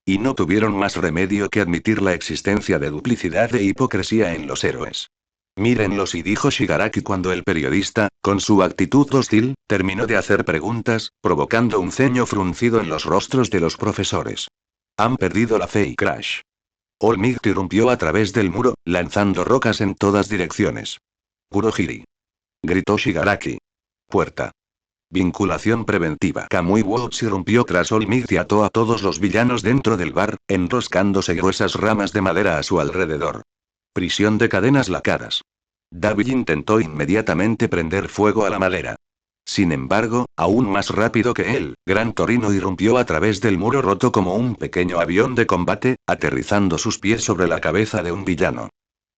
Y no tuvieron más remedio que admitir la existencia de duplicidad e hipocresía en los héroes. Mírenlos, y dijo Shigaraki cuando el periodista, con su actitud hostil, terminó de hacer preguntas, provocando un ceño fruncido en los rostros de los profesores. Han perdido la fe y Crash. All Might irrumpió a través del muro, lanzando rocas en todas direcciones. Kurohiri. Gritó Shigaraki. Puerta. Vinculación preventiva. Kamui Watts irrumpió tras All Might y ató a todos los villanos dentro del bar, enroscándose gruesas ramas de madera a su alrededor. Prisión de cadenas lacadas. Davi intentó inmediatamente prender fuego a la madera. Sin embargo, aún más rápido que él, Gran Torino irrumpió a través del muro roto como un pequeño avión de combate, aterrizando sus pies sobre la cabeza de un villano.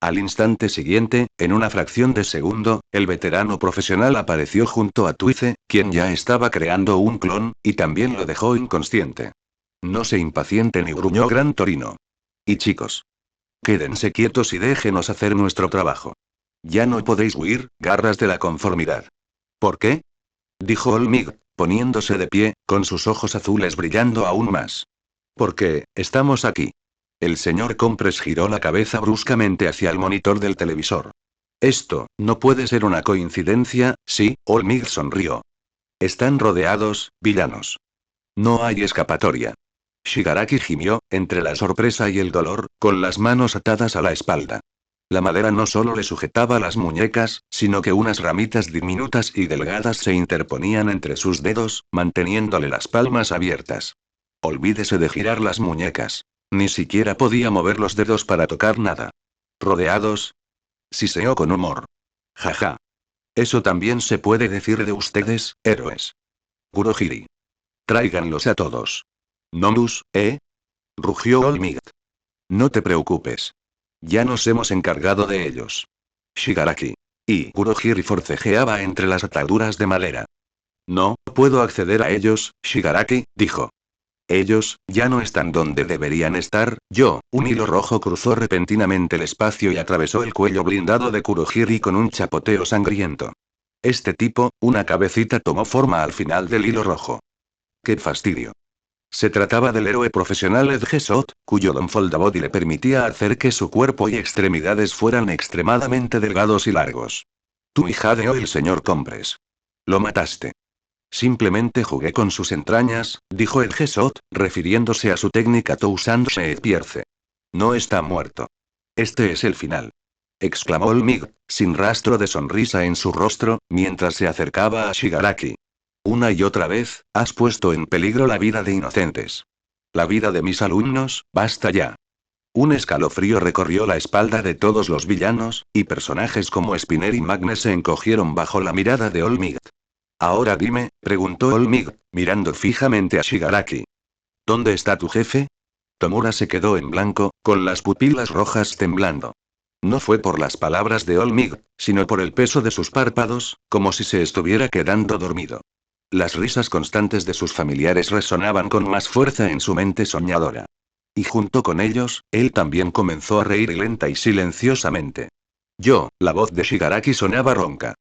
Al instante siguiente, en una fracción de segundo, el veterano profesional apareció junto a Twice, quien ya estaba creando un clon, y también lo dejó inconsciente. No se impacienten, y gruñó Gran Torino. Y chicos. Quédense quietos y déjenos hacer nuestro trabajo. Ya no podéis huir, garras de la conformidad. ¿Por qué? Dijo All Might, poniéndose de pie, con sus ojos azules brillando aún más. ¿Por qué estamos aquí? El señor Compres giró la cabeza bruscamente hacia el monitor del televisor. Esto no puede ser una coincidencia, ¿sí? Olmig sonrió. Están rodeados, villanos. No hay escapatoria. Shigaraki gimió, entre la sorpresa y el dolor, con las manos atadas a la espalda. La madera no solo le sujetaba las muñecas, sino que unas ramitas diminutas y delgadas se interponían entre sus dedos, manteniéndole las palmas abiertas. Olvídese de girar las muñecas. Ni siquiera podía mover los dedos para tocar nada. ¿Rodeados? Siseó con humor. Jaja. Eso también se puede decir de ustedes, héroes. Kurohiri. Tráiganlos a todos. Nomus, ¿eh? Rugió Olmig. No te preocupes. Ya nos hemos encargado de ellos. Shigaraki. Y Kurohiri forcejeaba entre las ataduras de madera. No puedo acceder a ellos, Shigaraki, dijo. Ellos, ya no están donde deberían estar. Un hilo rojo cruzó repentinamente el espacio y atravesó el cuello blindado de Kurohiri con un chapoteo sangriento. Este tipo, una cabecita tomó forma al final del hilo rojo. ¡Qué fastidio! Se trataba del héroe profesional Ed Gesot, cuyo Don Foldabody le permitía hacer que su cuerpo y extremidades fueran extremadamente delgados y largos. Tú hija de hoy el señor Compres. Lo mataste. Simplemente jugué con sus entrañas, dijo Ed Gesot, refiriéndose a su técnica Tousanse Pierce. No está muerto. Este es el final. Exclamó Olmig, sin rastro de sonrisa en su rostro, mientras se acercaba a Shigaraki. Una y otra vez, has puesto en peligro la vida de inocentes. La vida de mis alumnos, basta ya. Un escalofrío recorrió la espalda de todos los villanos, y personajes como Spinner y Magne se encogieron bajo la mirada de Olmig. Ahora dime, preguntó Olmig, mirando fijamente a Shigaraki. ¿Dónde está tu jefe? Tomura se quedó en blanco, con las pupilas rojas temblando. No fue por las palabras de Olmig, sino por el peso de sus párpados, como si se estuviera quedando dormido. Las risas constantes de sus familiares resonaban con más fuerza en su mente soñadora. Y junto con ellos, él también comenzó a reír lenta y silenciosamente. La voz de Shigaraki sonaba ronca.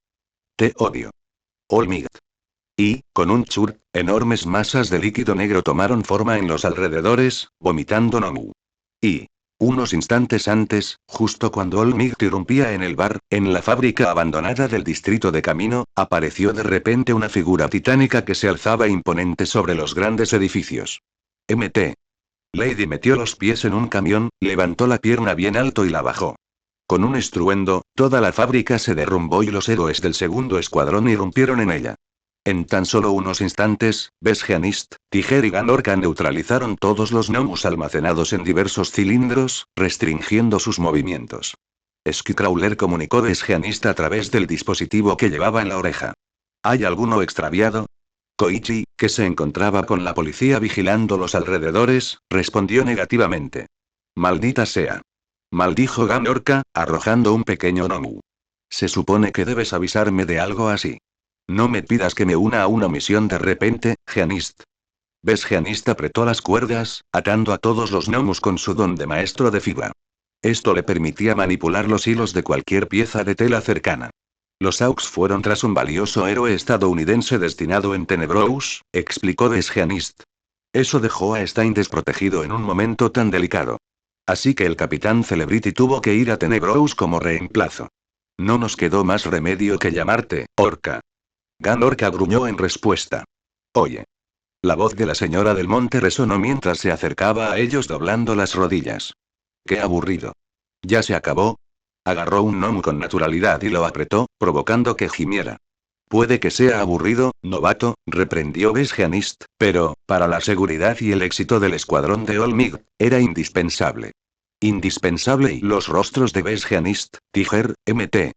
Te odio. Olmig. Y, con un chur, enormes masas de líquido negro tomaron forma en los alrededores, vomitando Nomu. Y, unos instantes antes, justo cuando Olmig irrumpía en el bar, en la fábrica abandonada del distrito de Camino, apareció de repente una figura titánica que se alzaba imponente sobre los grandes edificios. Mt. Lady metió los pies en un camión, levantó la pierna bien alto y la bajó. Con un estruendo, toda la fábrica se derrumbó y los héroes del segundo escuadrón irrumpieron en ella. En tan solo unos instantes, Besgeanist, Tiger y Ganorka neutralizaron todos los gnomus almacenados en diversos cilindros, restringiendo sus movimientos. Skycrawler comunicó Besgeanist a través del dispositivo que llevaba en la oreja. ¿Hay alguno extraviado? Koichi, que se encontraba con la policía vigilando los alrededores, respondió negativamente. Maldita sea. Maldijo Ganorka, arrojando un pequeño gnomu. Se supone que debes avisarme de algo así. No me pidas que me una a una misión de repente, Geanist. Geanist apretó las cuerdas, atando a todos los gnomus con su don de maestro de fibra. Esto le permitía manipular los hilos de cualquier pieza de tela cercana. Los Aux fueron tras un valioso héroe estadounidense destinado en Tenebrous, explicó Geanist. Eso dejó a Stein desprotegido en un momento tan delicado. Así que el capitán Celebrity tuvo que ir a Tenebrous como reemplazo. No nos quedó más remedio que llamarte, Orca. Ganorka gruñó en respuesta. Oye. La voz de la señora del monte resonó mientras se acercaba a ellos doblando las rodillas. Qué aburrido. ¿Ya se acabó? Agarró un gnomo con naturalidad y lo apretó, provocando que gimiera. Puede que sea aburrido, novato, reprendió Besgeanist, pero, para la seguridad y el éxito del escuadrón de Olmig, era indispensable. Indispensable y los rostros de Besgeanist, Tiger, Mt.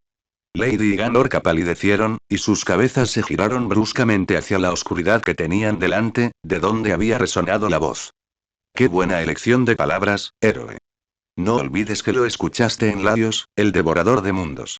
Lady y Ganorka palidecieron, y sus cabezas se giraron bruscamente hacia la oscuridad que tenían delante, de donde había resonado la voz. Qué buena elección de palabras, héroe. No olvides que lo escuchaste en Laios, el devorador de mundos.